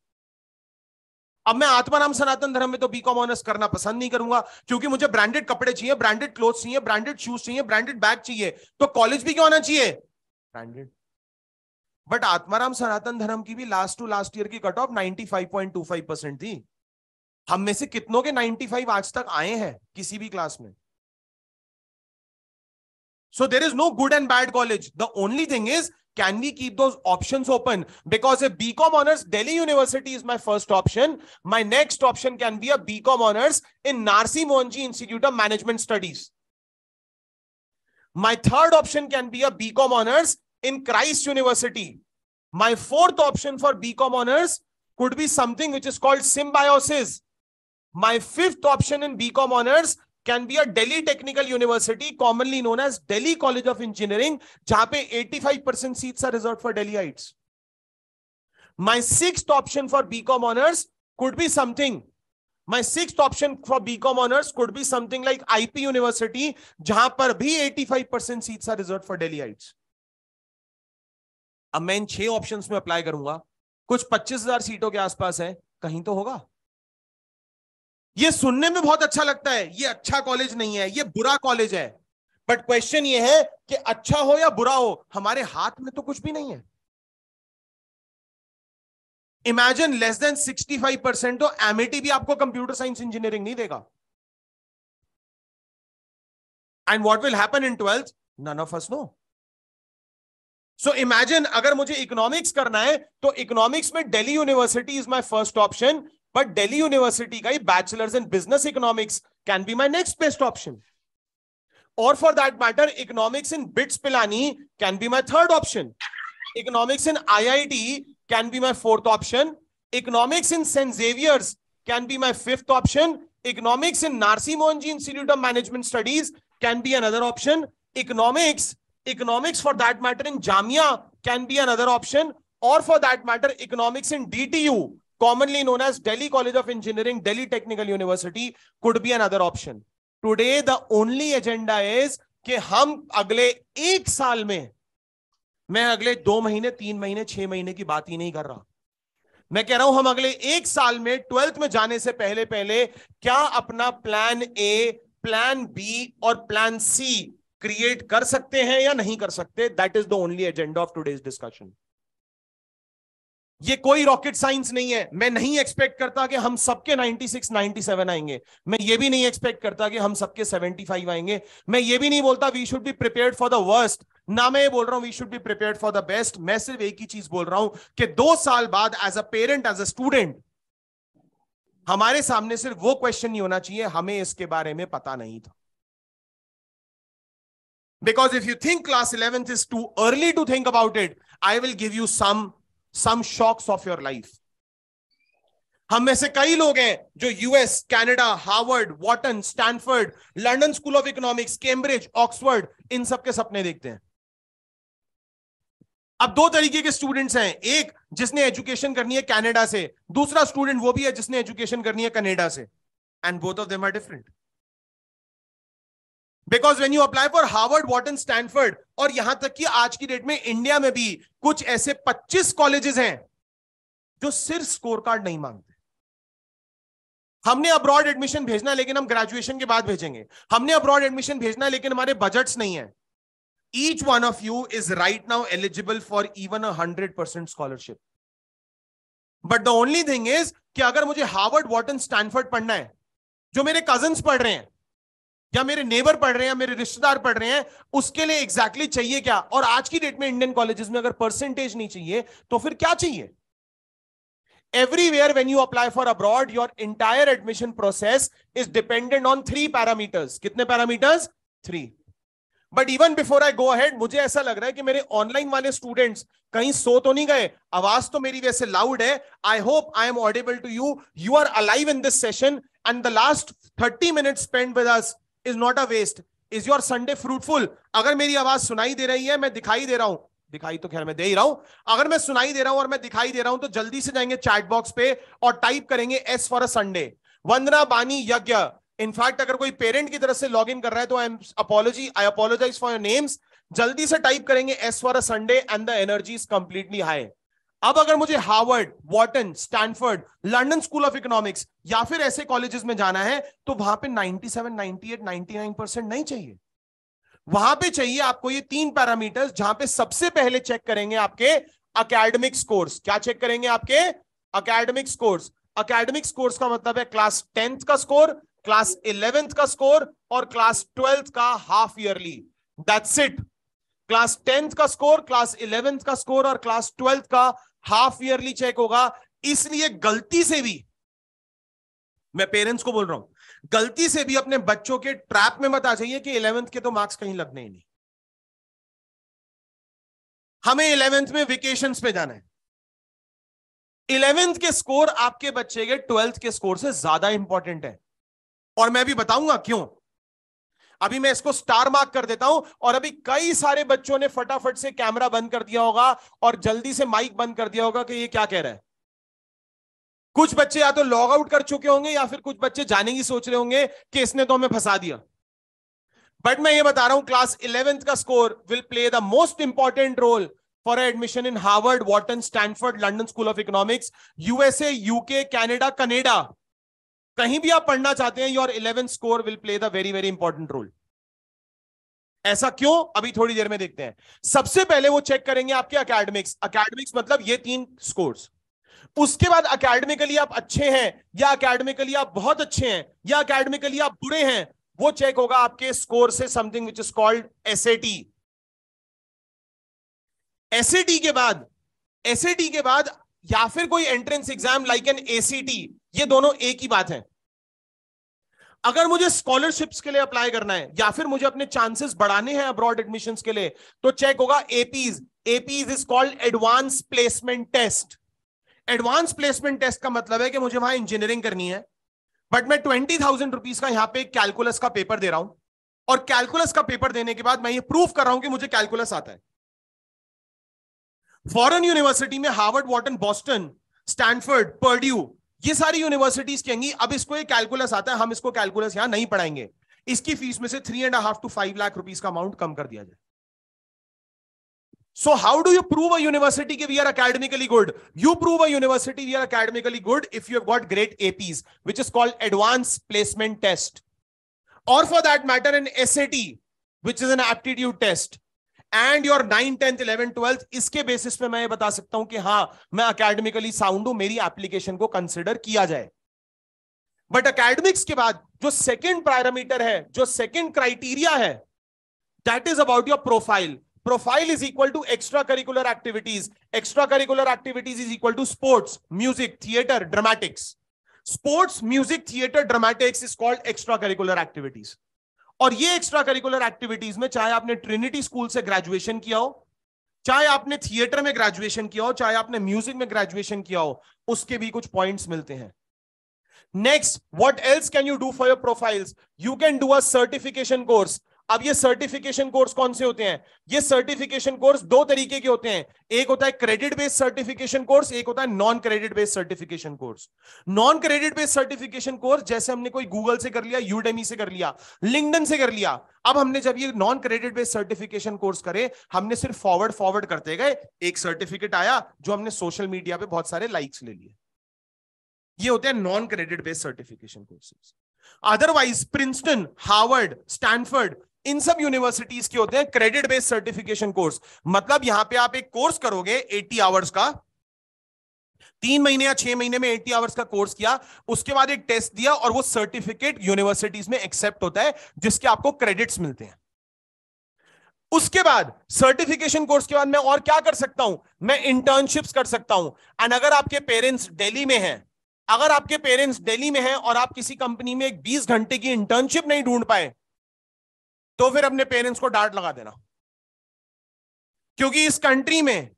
अब मैं आत्माराम सनातन धर्म में तो बीकॉम ऑनर्स करना पसंद नहीं करूंगा, क्योंकि मुझे ब्रांडेड कपड़े चाहिए, ब्रांडेड क्लोथ चाहिए, ब्रांडेड शूज चाहिए, ब्रांडेड बैग चाहिए, तो कॉलेज भी क्यों आना चाहिए? ब्रांडेड। बट आत्माराम सनातन धर्म की भी लास्ट टू लास्ट ईयर की कट ऑफ 95.25% थी। हम में से कितनों के 95 आज तक आए हैं किसी भी क्लास में? So there is no good and bad college. The only thing is, can we keep those options open? Because if BCom honors Delhi University is my first option, my next option can be a BCom honors in Narsi Monji Institute of Management Studies. My third option can be a BCom honors in Christ University. My fourth option for BCom honors could be something which is called symbiosis. My fifth option in BCom honors can be a Delhi Technical University, commonly known as Delhi College of Engineering, जहां पे 85% seats are reserved for Delhiites. My sixth option for BCom honors could be something. My sixth option for BCom honors could be something like IP University, जहां पर भी 85% seats are reserved for Delhiites. अब मैं इन 6 options में apply करूंगा, कुछ 25,000 सीटों के आसपास है, कहीं तो होगा। ये सुनने में बहुत अच्छा लगता है, ये अच्छा कॉलेज नहीं है, ये बुरा कॉलेज है, बट क्वेश्चन ये है कि अच्छा हो या बुरा हो, हमारे हाथ में तो कुछ भी नहीं है। इमेजिन लेस देन 65% तो एमआईटी भी आपको कंप्यूटर साइंस इंजीनियरिंग नहीं देगा। And what will happen in 12th? None of us know. So imagine अगर मुझे इकोनॉमिक्स करना है तो इकोनॉमिक्स में Delhi University is my first option, but Delhi University का bachelor's in business economics can be my next best option. Or for that matter, economics in BITS Pilani can be my third option. Economics in IIT can be my fourth option. Economics in St. Xavier's can be my fifth option. Economics in Narsi Monji Institute of Management Studies can be another option. Economics for that matter in Jamia can be another option. Or for that matter, economics in DTU, commonly known as Delhi College of Engineering, Delhi Technical University, could be another option. Today, the only agenda is कि हम अगले 1 साल में, मैं अगले 2 महीने, 3 महीने, 6 महीने की बात ही नहीं कर रहा, मैं कह रहा हूं हम अगले 1 साल में 12th में जाने से पहले पहले क्या अपना प्लान ए, प्लान बी और प्लान सी क्रिएट कर सकते हैं या नहीं कर सकते। That is the only agenda of today's discussion. ये कोई रॉकेट साइंस नहीं है। मैं नहीं एक्सपेक्ट करता कि हम सबके 96, 97 आएंगे। मैं ये भी नहीं एक्सपेक्ट करता कि हम सबके 75 आएंगे। मैं ये भी नहीं बोलता we should be prepared for the worst, ना मैं ये बोल रहा हूं we should be prepared for the best. मैं सिर्फ एक ही चीज बोल रहा हूं कि 2 साल बाद as a parent, as a student, हमारे सामने सिर्फ वो क्वेश्चन नहीं होना चाहिए हमें इसके बारे में पता नहीं था। Because if you think class 11th is too early to think about it, I will give you some shocks of your life. हम में से कई लोग हैं जो US, Canada, Harvard, Wharton, Stanford, London School of Economics, Cambridge, Oxford, इन सब के सपने देखते हैं। अब 2 तरीके के स्टूडेंट्स हैं, एक जिसने एजुकेशन करनी है कनाडा से, दूसरा स्टूडेंट वो भी है जिसने एजुकेशन करनी है कनाडा से, and both of them are different. Because when you apply for Harvard, Wharton, Stanford, और यहां तक कि आज की डेट में इंडिया में भी कुछ ऐसे 25 कॉलेजेस हैं जो सिर्फ स्कोर कार्ड नहीं मांगते। हमने अब्रॉड एडमिशन भेजना है लेकिन हम ग्रेजुएशन के बाद भेजेंगे। हमने अब्रॉड एडमिशन भेजना है लेकिन हमारे बजट्स नहीं है। Each one of you is right now eligible for even 100% scholarship. But the only thing is कि अगर मुझे हार्वर्ड, वॉटन, स्टैनफोर्ड पढ़ना है, जो मेरे कजन्स पढ़ रहे हैं या मेरे नेबर पढ़ रहे हैं, मेरे रिश्तेदार पढ़ रहे हैं, उसके लिए एग्जैक्टली चाहिए क्या? और आज की डेट में इंडियन कॉलेजेस में अगर परसेंटेज नहीं चाहिए तो फिर क्या चाहिए? Everywhere when you apply for abroad, your entire admission process is dependent on 3 parameters. कितने parameters? 3. But even before I go ahead, मुझे ऐसा लग रहा है कि मेरे ऑनलाइन वाले स्टूडेंट्स कहीं सो तो नहीं गए। आवाज तो मेरी वैसे लाउड है। I hope I am audible to you. You are alive in this session and the last 30 minutes spent with us is not a waste. Is your Sunday fruitful? अगर मेरी आवाज सुनाई दे रही है, मैं दिखाई दे रहा हूं, दिखाई तो खैर मैं दे ही रहा हूं, अगर मैं सुनाई दे रहा हूं और मैं दिखाई दे रहा हूं तो जल्दी से जाएंगे चैट बॉक्स पे और टाइप करेंगे एस फॉर अ संडे, वंदना, बानी, यज्ञ। इनफैक्ट अगर कोई पेरेंट की तरफ से लॉग इन कर रहा है तो आई अपोलोजाइज फॉर योर नेम्स। जल्दी से टाइप करेंगे S for a Sunday and the energy is completely high. अब अगर मुझे Harvard, Wharton, Stanford, London School of economics या फिर ऐसे कॉलेजेस में जाना है तो वहां पे 97, 98, 99% नहीं चाहिए। वहां पे चाहिए आपको ये 3 पैरामीटर्स, जहां पे सबसे पहले चेक करेंगे आपके एकेडमिक स्कोर्स। क्या चेक करेंगे? आपके एकेडमिक स्कोर्स। एकेडमिक स्कोर्स का मतलब है क्लास 10th का स्कोर, क्लास 11th का स्कोर और क्लास 12th का half yearly. That's it. Class 10th का स्कोर, क्लास 11th का स्कोर और क्लास 12th का हाफ ईयरली चेक होगा। इसलिए गलती से भी, मैं पेरेंट्स को बोल रहा हूं, गलती से भी अपने बच्चों के ट्रैप में मत आ जाइए कि 11th के तो मार्क्स कहीं लगने ही नहीं। हमें 11th में वेकेशंस पे जाना है। 11th के स्कोर आपके बच्चे के 12th के स्कोर से ज्यादा इंपॉर्टेंट है, और मैं भी बताऊंगा क्यों। अभी मैं इसको स्टार मार्क कर देता हूं, और अभी कई सारे बच्चों ने फटाफट से कैमरा बंद कर दिया होगा और जल्दी से माइक बंद कर दिया होगा कि ये क्या कह रहा है। कुछ बच्चे या तो लॉग आउट कर चुके होंगे या फिर कुछ बच्चे जाने की सोच रहे होंगे कि इसने तो हमें फंसा दिया। बट मैं ये बता रहा हूं, क्लास 11th का score will play the most important role for admission in Harvard, Wharton, Stanford, London School of Economics, USA, UK, Canada. कहीं भी आप पढ़ना चाहते हैं, your 11th score will play the very very important role. ऐसा क्यों, अभी थोड़ी देर में देखते हैं। सबसे पहले वो चेक करेंगे आपके एकेडमिक्स। एकेडमिक्स मतलब ये 3 स्कोर्स। उसके बाद एकेडमिकली आप अच्छे हैं या एकेडमिकली आप बहुत अच्छे हैं या एकेडमिकली आप बुरे हैं, वो चेक होगा आपके स्कोर से, something which is called SAT. SAT के बाद या फिर कोई entrance exam like an ACT, ये दोनों एक ही बात है। अगर मुझे स्कॉलरशिप्स के लिए अप्लाई करना है या फिर मुझे अपने चांसेस बढ़ाने हैं अब्रॉड एडमिशंस के लिए, तो चेक होगा APs. APs is called advance placement test. Advance placement test का मतलब है कि मुझे वहां इंजीनियरिंग करनी है, बट मैं 20,000 रुपीज का यहां पे कैलकुलस का पेपर दे रहा हूं, और कैलकुलस का पेपर देने के बाद मैं ये प्रूव कर रहा हूं कि मुझे कैलकुलस आता है। फॉरेन यूनिवर्सिटी में Harvard, Wharton, Boston, Stanford, Purdue, ये सारी यूनिवर्सिटीज कहेंगी अब इसको ये कैलकुलस आता है, हम इसको कैलकुलस यहां नहीं पढ़ाएंगे, इसकी फीस में से 3.5 to 5 लाख रुपीस का अमाउंट कम कर दिया जाए। So how do you prove a university that we are academically good? You prove a university we are academically good if you have got great APs, which is called Advanced Placement Test. Or for that matter, an SAT, which is an aptitude test. And your 9, 10th, 11th, 12th, इसके basis पे मैं ये बता सकता हूं कि हाँ मैं academically sound हूं, मेरी एप्लीकेशन को कंसिडर किया जाए। बट academics के बाद जो सेकेंड पैरामीटर है, जो सेकेंड क्राइटेरिया है, that is about your profile. Profile is equal to extracurricular activities. Extracurricular activities is equal to sports, music, theater, dramatics. Sports, music, theater, dramatics is called extracurricular activities. और ये extracurricular activities में चाहे आपने Trinity school से graduation किया हो, चाहे आपने थिएटर में ग्रेजुएशन किया हो, चाहे आपने म्यूजिक में ग्रेजुएशन किया हो, उसके भी कुछ पॉइंट्स मिलते हैं। Next, what else can you do for your profiles? You can do a certification course. अब ये सर्टिफिकेशन कोर्स कौन से होते हैं? ये सर्टिफिकेशन कोर्स 2 तरीके के होते हैं। एक होता है क्रेडिट बेस्ड सर्टिफिकेशन कोर्स, एक होता है non credit based certification course. Non credit based certification course जैसे हमने कोई गूगल से कर लिया, यूडेमी से कर लिया, लिंक्डइन से कर लिया। अब हमने जब ये non credit based certification course करे, हमने सिर्फ फॉरवर्ड करते गए, एक सर्टिफिकेट आया जो हमने सोशल मीडिया पे बहुत सारे लाइक्स ले लिए। ये होते हैं non credit based certification courses. Otherwise Princeton, Harvard, Stanford, इन सब यूनिवर्सिटीज के होते हैं क्रेडिट बेस्ड सर्टिफिकेशन कोर्स। मतलब यहां पे आप एक कोर्स करोगे 80 आवर्स का, 3 महीने या 6 महीने में 80 आवर्स का कोर्स किया, उसके बाद एक टेस्ट दिया और वो सर्टिफिकेट यूनिवर्सिटीज में एक्सेप्ट होता है, जिसके आपको क्रेडिट्स मिलते हैं। उसके बाद सर्टिफिकेशन कोर्स के बाद मैं और क्या कर सकता हूं? मैं इंटर्नशिप्स कर सकता हूं। एंड अगर आपके पेरेंट्स दिल्ली में हैं, अगर आपके पेरेंट्स दिल्ली में हैं और आप किसी कंपनी में एक 20 घंटे की इंटर्नशिप नहीं ढूंढ पाए, तो फिर अपने पेरेंट्स को डांट लगा देना, क्योंकि इस कंट्री में,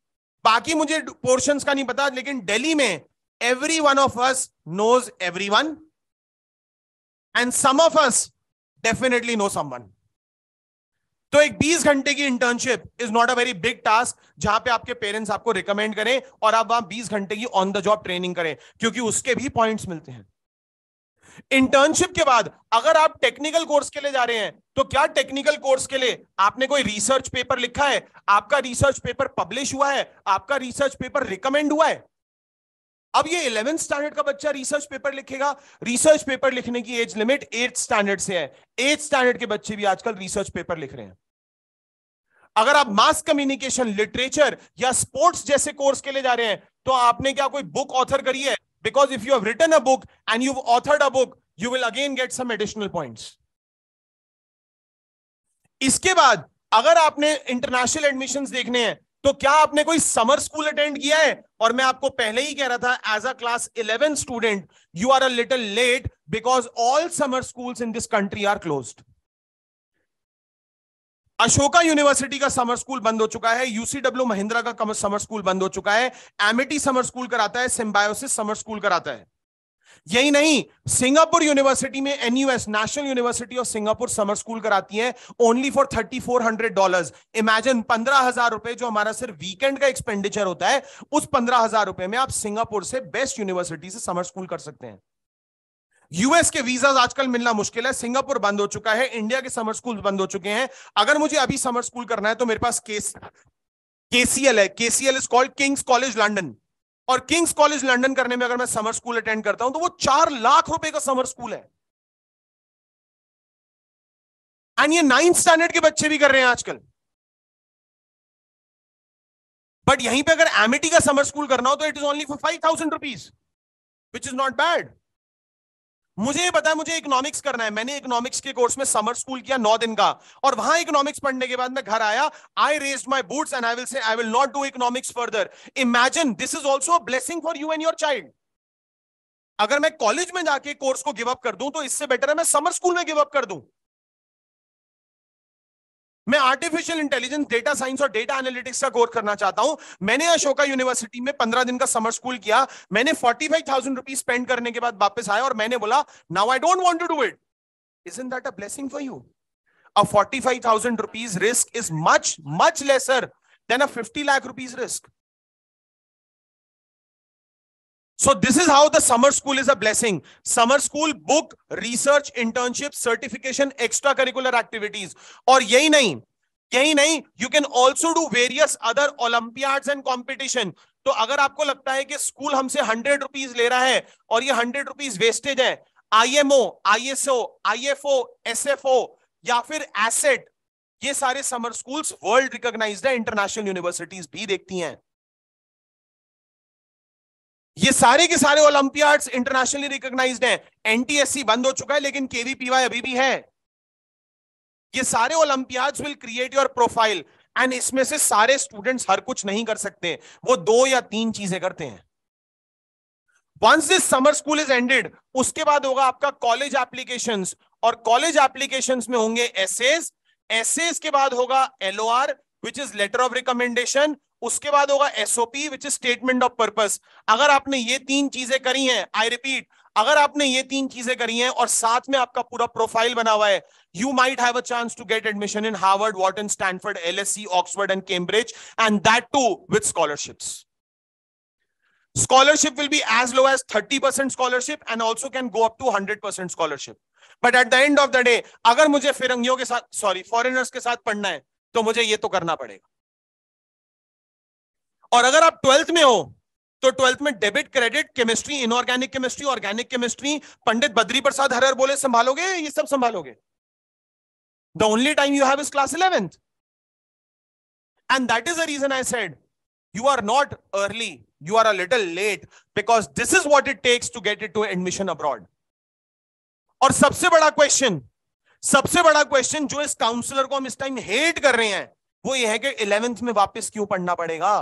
बाकी मुझे पोर्शंस का नहीं पता, लेकिन दिल्ली में every one of us knows everyone and some of us definitely know someone. तो एक 20 घंटे की internship is not a very big task, जहां पे आपके पेरेंट्स आपको रिकमेंड करें और आप वहां 20 घंटे की ऑन द जॉब ट्रेनिंग करें, क्योंकि उसके भी पॉइंट्स मिलते हैं। इंटर्नशिप के बाद अगर आप टेक्निकल कोर्स के लिए जा रहे हैं, तो क्या टेक्निकल कोर्स के लिए आपने कोई रिसर्च पेपर लिखा है? आपका रिसर्च पेपर पब्लिश हुआ है? आपका रिसर्च पेपर रिकमेंड हुआ है? अब ये 11th स्टैंडर्ड का बच्चा रिसर्च पेपर लिखेगा। रिसर्च पेपर लिखने की एज लिमिट 8th स्टैंडर्ड से है। 8th स्टैंडर्ड के बच्चे भी आजकल रिसर्च पेपर लिख रहे हैं। अगर आप मास कम्युनिकेशन, लिटरेचर या स्पोर्ट्स जैसे कोर्स के लिए जा रहे हैं, तो आपने क्या कोई बुक ऑथर करी है? Because if you have written a book and you have authored a book, you will again get some additional points. इसके बाद अगर आपने इंटरनेशनल एडमिशंस देखने हैं, तो क्या आपने कोई समर स्कूल अटेंड किया है? और मैं आपको पहले ही कह रहा था, as a class 11 student you are a little late, because all summer schools in this country are closed. Ashoka University का समर स्कूल बंद हो चुका है, यूसीडब्ल्यू महिंद्रा का समर स्कूल बंद हो चुका है, एमिटी समर स्कूल कराता है, सिम्बायोसिस समर स्कूल कराता है। यही नहीं, सिंगापुर यूनिवर्सिटी में NUS, national university of Singapore summer school कराती है ओनली फॉर $3,400। इमेजिन 15,000 रुपए जो हमारा सिर्फ वीकेंड का एक्सपेंडिचर होता है, उस 15,000 रुपए में आप सिंगापुर से बेस्ट यूनिवर्सिटी से समर स्कूल कर सकते हैं। यूएस के वीजाज आजकल मिलना मुश्किल है, सिंगापुर बंद हो चुका है, इंडिया के समर स्कूल बंद हो चुके हैं। अगर मुझे अभी समर स्कूल करना है तो मेरे पास केसीएल है। KCL is called Kings college London. और किंग्स कॉलेज लंदन करने में अगर मैं समर स्कूल अटेंड करता हूं तो वो 4 लाख रुपए का समर स्कूल है। एंड ये 9th स्टैंडर्ड के बच्चे भी कर रहे हैं आजकल। बट यहीं पे अगर एमिटी का समर स्कूल करना हो तो it is only for 5,000 rupees, which is not bad. मुझे ये पता है, मुझे इकोनॉमिक्स करना है। मैंने इकोनॉमिक्स के कोर्स में समर स्कूल किया 9 दिन का, और वहां इकोनॉमिक्स पढ़ने के बाद मैं घर आया, I raised my boots and I will say I will not do economics further. Imagine this is also a blessing for you and your child. अगर मैं कॉलेज में जाके कोर्स को गिव अप कर दूं, तो इससे बेटर है मैं समर स्कूल में गिव अप कर दूं। मैं आर्टिफिशियल इंटेलिजेंस, डेटा साइंस और डेटा एनालिटिक्स का कोर्स करना चाहता हूं। मैंने अशोका यूनिवर्सिटी में 15 दिन का समर स्कूल किया। मैंने 45,000 रुपीज स्पेंड करने के बाद वापस आया और मैंने बोला, now I don't want to do it. Isn't that a blessing for you? A 45,000 rupees risk is much lesser than a 50 lakh rupees risk. So this is how the summer school is a blessing. Summer school book, research, internship, certification, extracurricular activities. और यही नहीं, you can also do various other Olympiads and competition. तो अगर आपको लगता है कि school हमसे 100 रुपीज ले रहा है और ये 100 रुपीज वेस्टेज है, IMO, ISO, IFO, SFO या फिर एसेट, ये सारे समर स्कूल्स वर्ल्ड रिकॉग्नाइज्ड है, इंटरनेशनल यूनिवर्सिटीज भी देखती हैं। ये सारे के सारे ओलंपियाड्स इंटरनेशनली रिकॉग्नाइज्ड हैं। एनटीएससी बंद हो चुका है, लेकिन केवीपीवाई अभी भी है। ये सारे Olympiads will create your profile, and इसमें से सारे स्टूडेंट्स हर कुछ नहीं कर सकते, वो 2 या 3 चीजें करते हैं। Once this summer school is ended, उसके बाद होगा आपका कॉलेज एप्लीकेशंस, और कॉलेज एप्लीकेशंस में होंगे एसेस के बाद होगा LOR which is letter of recommendation, उसके बाद होगा SOP which is statement of purpose. अगर आपने ये 3 चीजें करी हैं, आई रिपीट, अगर आपने ये 3 चीजें करी हैं और साथ में आपका पूरा प्रोफाइल बना हुआ है, you might have a chance to get admission in Harvard, Wharton, Stanford, LSE, Oxford and Cambridge, and that too with scholarships. Scholarship will be as low as 30% scholarship and also can go up to 100% scholarship. But at the end of the day, अगर मुझे फिरंगियों के साथ, foreigners के साथ पढ़ना है, तो मुझे ये तो करना पड़ेगा। और अगर आप 12th में हो, तो 12th में debit, credit, chemistry, inorganic chemistry, organic chemistry, Pandit Badri Prasad हरर बोले संभालोगे, ये सब संभालोगे। The only time you have is class 11th. And that is the reason I said, you are not early, you are a little late, because this is what it takes to get into admission abroad. और सबसे बड़ा question जो इस counsellor को हम इस time hate कर रहे हैं, वो ये है कि 11th में वापस क्यों पढ़ना पड़ेगा।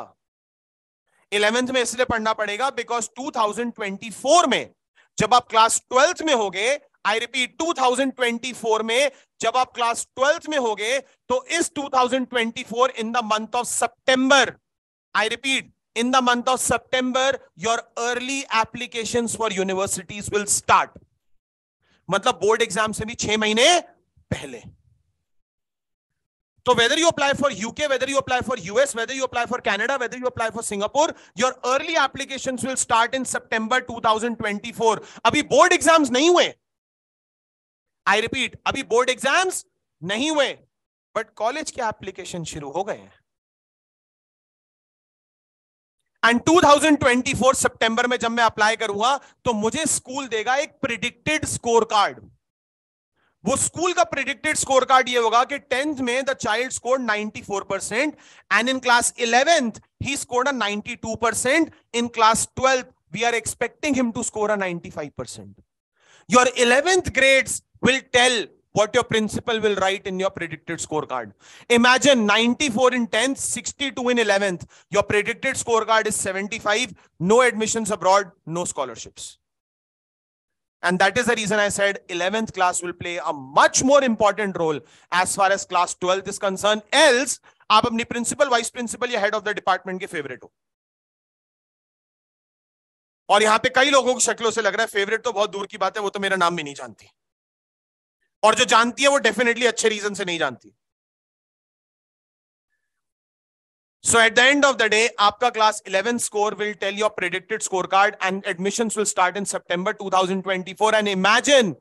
11th में इसलिए पढ़ना पड़ेगा बिकॉज 2024 में जब आप क्लास 12th में होगे, आई रिपीट 2024 में जब आप क्लास 12th में होगे, तो इस 2024 in the month of September, I repeat in the month of September, your early applications for universities will start. मतलब बोर्ड एग्जाम से भी 6 महीने पहले। So whether you apply for UK, whether you apply for US, whether you apply for Canada, whether you apply for Singapore, your early applications will start in September 2024. अभी board exams नहीं हुए, I repeat, अभी board exams नहीं हुए but college के application शुरू हो गए हैं। एंड 2024 सितंबर में जब मैं अप्लाई करूंगा तो मुझे स्कूल देगा एक प्रिडिक्टेड स्कोर कार्ड। वो स्कूल का प्रिडिक्टेड स्कोर कार्ड ये होगा कि 10th में the child scored 94% and in class 11th he scored a 92%, in class 12th we are expecting him to score a 95%. Your 11th grades will tell what your principal will write in your predicted scorecard. Imagine 94 in 10th, 62 in 11th. Your predicted scorecard is 75. No admissions abroad, no scholarships. And that is the reason I said 11th class will play a much more important role as far as class 12th is concerned. Else, आप अपनी principal, vice principal या head of the department के favorite हो। और यहां पे कई लोगों की शक्लों से लग रहा है फेवरेट तो बहुत दूर की बात है, वो तो मेरा नाम भी नहीं जानती, और जो जानती है वो डेफिनेटली अच्छे रीजन से नहीं जानती। So at the end of the day आपका class 11 score will tell your predicted score card and admissions will start in September 2024 and imagine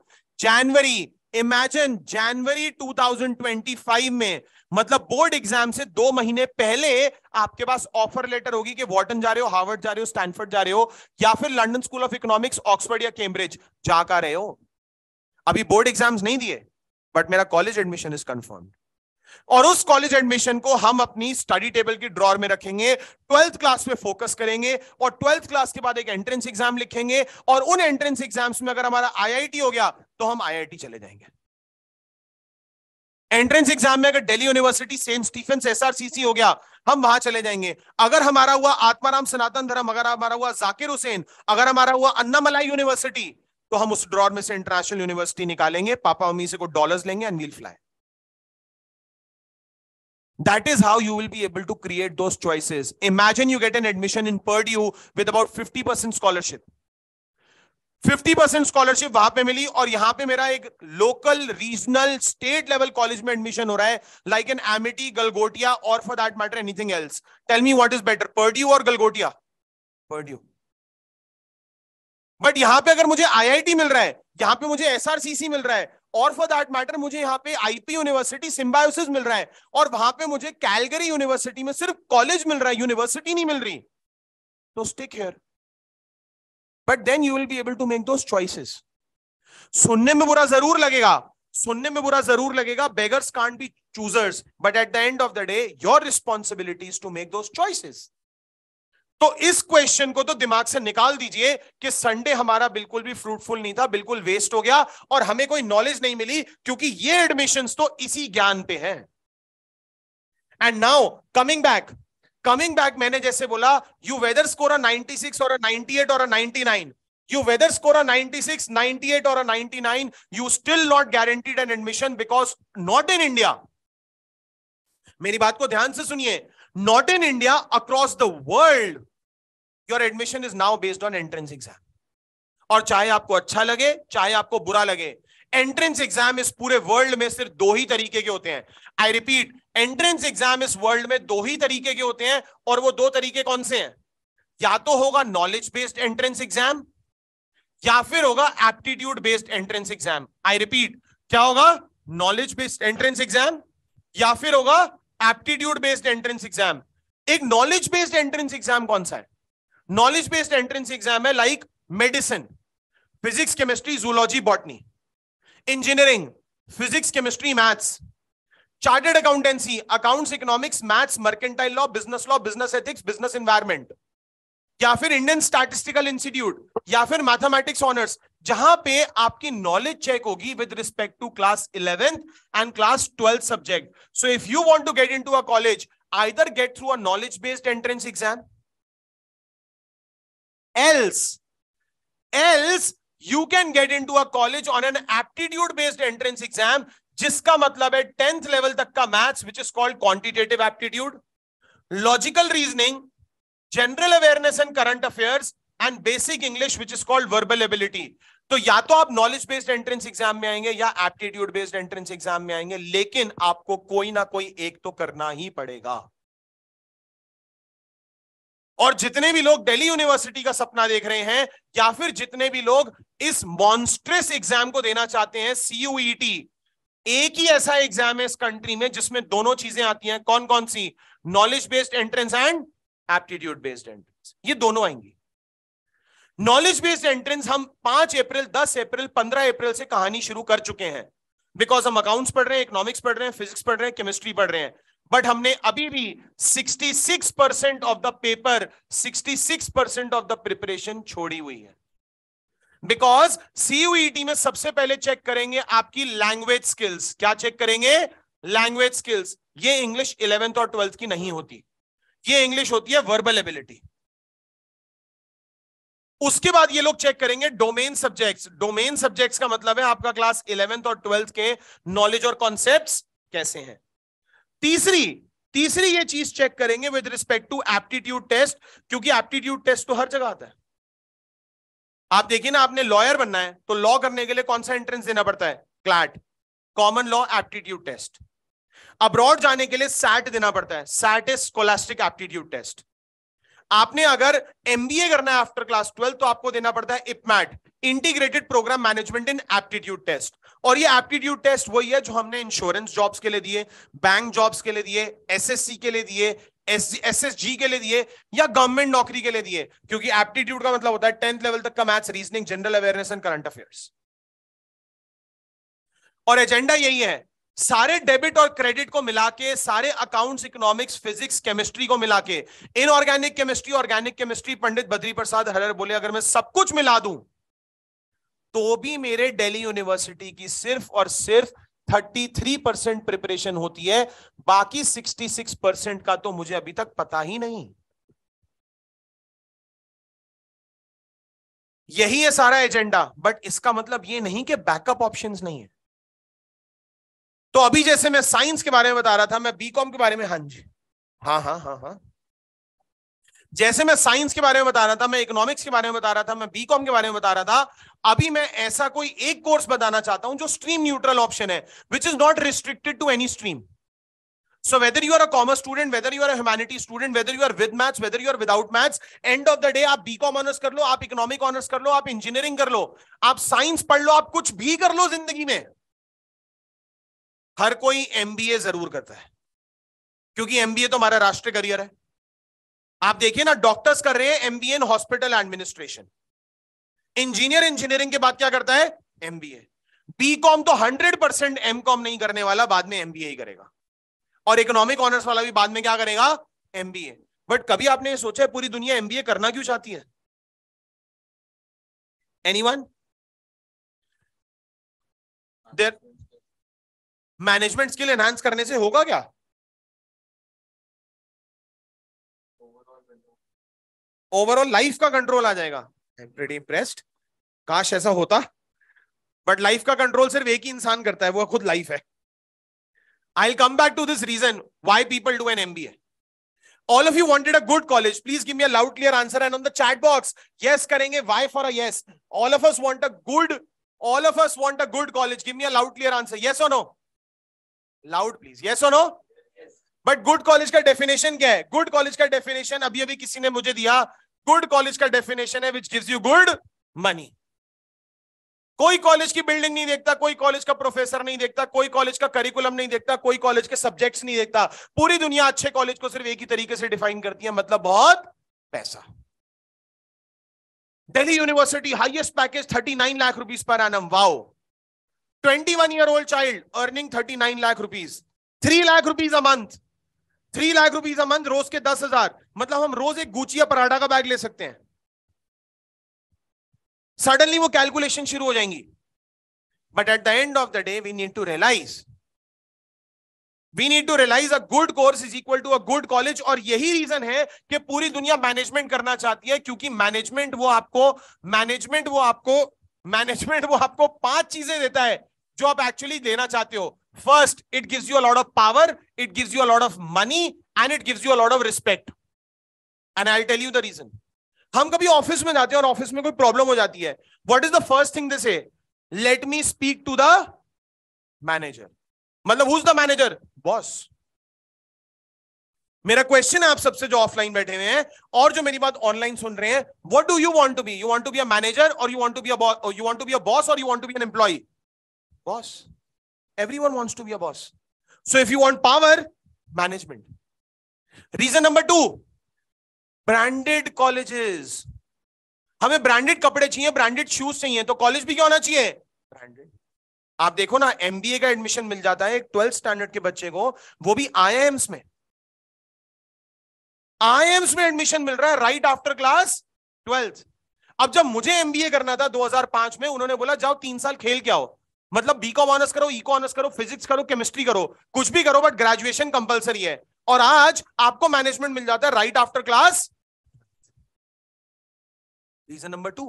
January 2025 में, मतलब बोर्ड एग्जाम से 2 महीने पहले आपके पास ऑफर लेटर होगी कि वॉर्टन जा रहे हो, हार्वर्ड जा रहे हो, स्टैनफोर्ड जा रहे हो, या फिर London School of economics, Oxford या कैम्ब्रिज जा कर रहे हो। अभी बोर्ड एग्जाम्स नहीं दिए बट मेरा कॉलेज एडमिशन इज कंफर्म्ड, और उस कॉलेज एडमिशन को हम अपनी स्टडी टेबल की ड्रॉर में रखेंगे, 12th क्लास में फोकस करेंगे, और 12th क्लास के बाद एक एंट्रेंस एग्जाम लिखेंगे, और उन एंट्रेंस एग्जाम्स में अगर हमारा आईआईटी हो गया तो हम आईआईटी चले जाएंगे। एंट्रेंस एग्जाम में अगर Delhi University, Saint Stephen's, SRCC हो गया, हम वहां चले जाएंगे। अगर हमारा हुआ आत्माराम सनातन धर्म, अगर हमारा हुआ जाकिर हुसैन, अगर हमारा हुआ अन्नामलाई यूनिवर्सिटी, तो हम उस ड्रॉर में से इंटरनेशनल यूनिवर्सिटी निकालेंगे, पापा मम्मी से को डॉलर्स लेंगे and we'll fly. That is how you will be able to create those choices. Imagine you get an admission in Purdue with about 50% scholarship. 50% scholarship वहां पे मिली, और यहां पे मेरा एक local, regional, state level college में एडमिशन हो रहा है, लाइक एन एमिटी, गलगोटिया, और for that matter anything else. Tell me what is better, Purdue और गलगोटिया? पर्ड्यू। बट यहां पे अगर मुझे आईआईटी मिल रहा है, यहां पे मुझे एसआरसीसी मिल रहा है, और फॉर दैट मैटर मुझे यहां पे आईपी यूनिवर्सिटी सिम्बायोसिस मिल रहा है, और वहां पे मुझे कैलगरी यूनिवर्सिटी में सिर्फ कॉलेज मिल रहा है, यूनिवर्सिटी नहीं मिल रही, तो stick here. But then you will be able to make those choices. सुनने में बुरा जरूर लगेगा, beggars can't be choosers, but at the end of the day your responsibility is to make those choices. तो इस क्वेश्चन को तो दिमाग से निकाल दीजिए कि संडे हमारा बिल्कुल भी फ्रूटफुल नहीं था, बिल्कुल वेस्ट हो गया, और हमें कोई नॉलेज नहीं मिली, क्योंकि ये एडमिशंस तो इसी ज्ञान पे हैं। एंड नाउ कमिंग बैक, मैंने जैसे बोला, यू वेदर स्कोर अ 96 और अ 98 और अ 99, you whether score a 96, 98 or a 99, you still not guaranteed an admission, because not in India, मेरी बात को ध्यान से सुनिए, not in India, across the world your admission is now based on entrance exam. और चाहे आपको अच्छा लगे, चाहे आपको बुरा लगे, एंट्रेंस एग्जाम इस पूरे वर्ल्ड में सिर्फ 2 ही तरीके के होते हैं। आई रिपीट, एंट्रेंस एग्जाम इस वर्ल्ड में 2 ही तरीके के होते हैं, और वो 2 तरीके कौन से हैं? या तो होगा नॉलेज बेस्ड एंट्रेंस एग्जाम, या फिर होगा aptitude based entrance exam. I repeat, क्या होगा? नॉलेज बेस्ड एंट्रेंस एग्जाम, या फिर होगा एप्टीट्यूड बेस्ड एंट्रेंस एग्जाम। एक नॉलेज बेस्ड एंट्रेंस एग्जाम कौन सा है? नॉलेज बेस्ड एंट्रेंस एग्जाम है like medicine, physics, chemistry, zoology, botany, engineering, physics, chemistry, maths, chartered accountancy, accounts, economics, maths, mercantile law, business ethics, business environment, या फिर Indian statistical institute, या फिर mathematics honours, जहां पे आपकी नॉलेज चेक होगी with respect to class 11th and class 12th subject. So if you want to get into a college, either get through a knowledge based entrance exam, else you can get into a college on an aptitude based entrance exam, जिसका मतलब है 10th level तक का maths, which is called quantitative aptitude, logical reasoning, general awareness and current affairs, and basic English, which is called verbal ability. तो या तो आप knowledge based entrance exam में आएंगे या एप्टीट्यूड बेस्ड एंट्रेंस एग्जाम में आएंगे, लेकिन आपको कोई ना कोई एक तो करना ही पड़ेगा. और जितने भी लोग दिल्ली यूनिवर्सिटी का सपना देख रहे हैं, या फिर जितने भी लोग इस मॉन्स्ट्रस एग्जाम को देना चाहते हैं, CUET, एक ही ऐसा एग्जाम है इस कंट्री में जिसमें दोनों चीजें आती हैं, कौन कौन सी? Knowledge based entrance and aptitude based entrance, ये दोनों आएंगी। नॉलेज बेस्ड एंट्रेंस हम 5 अप्रैल, 10 अप्रैल, 15 अप्रैल से कहानी शुरू कर चुके हैं, बिकॉज हम अकाउंट्स पढ़ रहे हैं, इकोनॉमिक्स पढ़ रहे हैं, फिजिक्स पढ़ रहे हैं, केमिस्ट्री पढ़ रहे हैं, बट हमने अभी भी 66% of the paper, 66% of the preparation छोड़ी हुई है। बिकॉज CUET में सबसे पहले चेक करेंगे आपकी लैंग्वेज स्किल्स। क्या चेक करेंगे? Language skills. ये इंग्लिश 11th और 12th की नहीं होती, ये इंग्लिश होती है वर्बल एबिलिटी। उसके बाद ये लोग चेक करेंगे डोमेन सब्जेक्ट्स। डोमेन सब्जेक्ट्स का मतलब है आपका क्लास 11th और 12th के नॉलेज और कॉन्सेप्ट्स कैसे हैं। तीसरी ये चीज चेक करेंगे with respect to aptitude test, क्योंकि एप्टीट्यूड टेस्ट तो हर जगह आता है। आप देखिए ना, आपने लॉयर बनना है तो लॉ करने के लिए कौन सा एंट्रेंस देना पड़ता है? CLAT, common law aptitude test. Abroad जाने के लिए सैट देना पड़ता है, SAT is scholastic aptitude test. आपने अगर MBA करना है आफ्टर क्लास 12 तो आपको देना पड़ता है IPMAT, इंटीग्रेटेड प्रोग्राम मैनेजमेंट इन एप्टीट्यूड टेस्ट। और ये एप्टीट्यूड टेस्ट वही है जो हमने इंश्योरेंस जॉब्स के लिए दिए, बैंक जॉब्स के लिए दिए, SSC के लिए दिए, SSG के लिए दिए, या गवर्नमेंट नौकरी के लिए दिए, क्योंकि एप्टीट्यूड का मतलब होता है 10th लेवल तक का maths, reasoning, general awareness and current affairs. और एजेंडा यही है, सारे डेबिट और क्रेडिट को मिला के, सारे अकाउंट्स, इकोनॉमिक्स, फिजिक्स, केमिस्ट्री को मिला के, inorganic chemistry, organic chemistry, Pandit Badri Prasad हरर बोले अगर मैं सब कुछ मिला दूं तो भी मेरे दिल्ली यूनिवर्सिटी की सिर्फ और सिर्फ 33% प्रिपरेशन होती है, बाकी 66% का तो मुझे अभी तक पता ही नहीं। यही है सारा एजेंडा, बट इसका मतलब ये नहीं कि बैकअप ऑप्शंस नहीं है। तो अभी जैसे मैं साइंस के बारे में बता रहा था, मैं बीकॉम के बारे में, हाँ जी, हाँ, जैसे मैं साइंस के बारे में बता रहा था, मैं इकोनॉमिक्स के बारे में बता रहा था, मैं बीकॉम के बारे में बता रहा था, अभी मैं ऐसा कोई एक कोर्स बताना चाहता हूं जो स्ट्रीम न्यूट्रल ऑप्शन है, which is not restricted to any stream. So whether you are a commerce student, whether you are a humanities student, whether you are with maths, whether you are without maths, end of the day आप BCom honours कर लो, आप economic honours कर लो, आप engineering कर लो, आप science पढ़ लो, आप कुछ भी कर लो जिंदगी में, हर कोई MBA जरूर करता है, क्योंकि MBA तो हमारा राष्ट्रीय करियर है। आप देखिए ना, डॉक्टर्स कर रहे हैं MBA in hospital administration, engineer engineering के बाद क्या करता है? MBA। बीकॉम तो 100% MCOM नहीं करने वाला, बाद में MBA ही करेगा, और इकोनॉमिक ऑनर्स वाला भी बाद में क्या करेगा? MBA। बट कभी आपने ये सोचा है पूरी दुनिया MBA करना क्यों चाहती है? Anyone? There management skill enhance करने से होगा क्या? ओवरऑल लाइफ का कंट्रोल आ जाएगा। आई एम प्रीटी इम्प्रेस्ड, काश ऐसा होता, बट लाइफ का कंट्रोल सिर्फ एक ही इंसान करता है, वो खुद लाइफ है। I'll come back to this reason why people do an MBA. All of you wanted a good college. Please give me a loud, clear answer. And on the chat box, yes करेंगे. Why for a yes? All of us want a good college. Give me a loud, clear answer. Yes or no? Loud, please. Yes or no? Yes. But good college का definition क्या है? Good college का definition अभी किसी ने मुझे दिया. Good college का definition है which gives you good money. कोई कॉलेज की बिल्डिंग नहीं देखता, कोई कॉलेज का प्रोफेसर नहीं देखता, कोई कॉलेज का करिकुलम नहीं देखता, कोई कॉलेज के सब्जेक्ट्स नहीं देखता। पूरी दुनिया अच्छे कॉलेज को सिर्फ एक ही तरीके से डिफाइन करती है, मतलब बहुत पैसा। Delhi university highest package 39 lakh rupees per annum. Wow. 21-year-old child earning 39 lakh rupees, 3 lakh rupees a month, 3 lakh rupees a month, रोज के 10,000, मतलब हम रोज एक गुची या पराठा का बैग ले सकते हैं। सडनली वो कैलकुलेशन शुरू हो जाएंगी। But at the end of the day we need to realise a good course is equal to a good college. और यही रीजन है कि पूरी दुनिया मैनेजमेंट करना चाहती है, क्योंकि मैनेजमेंट वो आपको 5 चीजें देता है जो आप एक्चुअली देना चाहते हो। First, it gives you a lot of power, it gives you a lot of money, and it gives you a lot of respect. And I will tell you the reason. हम कभी office में जाते हैं और office में कोई problem हो जाती है, what is the first thing they say? Let me speak to the manager. मतलब who is the manager? Boss. मेरा क्वेश्चन है आप सबसे जो ऑफलाइन बैठे हुए हैं और जो मेरी बात ऑनलाइन सुन रहे हैं, what do you want to be? You want to be a manager और you want to be a boss, you want to be a boss और you want to be an employ? Boss. Everyone wants to be a boss. So if you want power, management. Reason number 2, branded colleges. हमें branded कपड़े चाहिए, branded shoes चाहिए, तो college भी क्या होना चाहिए? ब्रांडेड. आप देखो ना, एमबीए का एडमिशन मिल जाता है एक 12th स्टैंडर्ड के बच्चे को, वो भी आईआईएम्स में. आईआईएम्स में एडमिशन मिल रहा है राइट आफ्टर क्लास 12th. अब जब मुझे एमबीए करना था 2005 में, उन्होंने बोला जाओ 3 साल खेल के आओ, मतलब बीकॉम ऑनर्स करो, इको ऑनर्स करो, फिजिक्स करो, केमिस्ट्री करो, कुछ भी करो, बट ग्रेजुएशन कंपलसरी है. और आज आपको मैनेजमेंट मिल जाता है right after class. Reason number 2.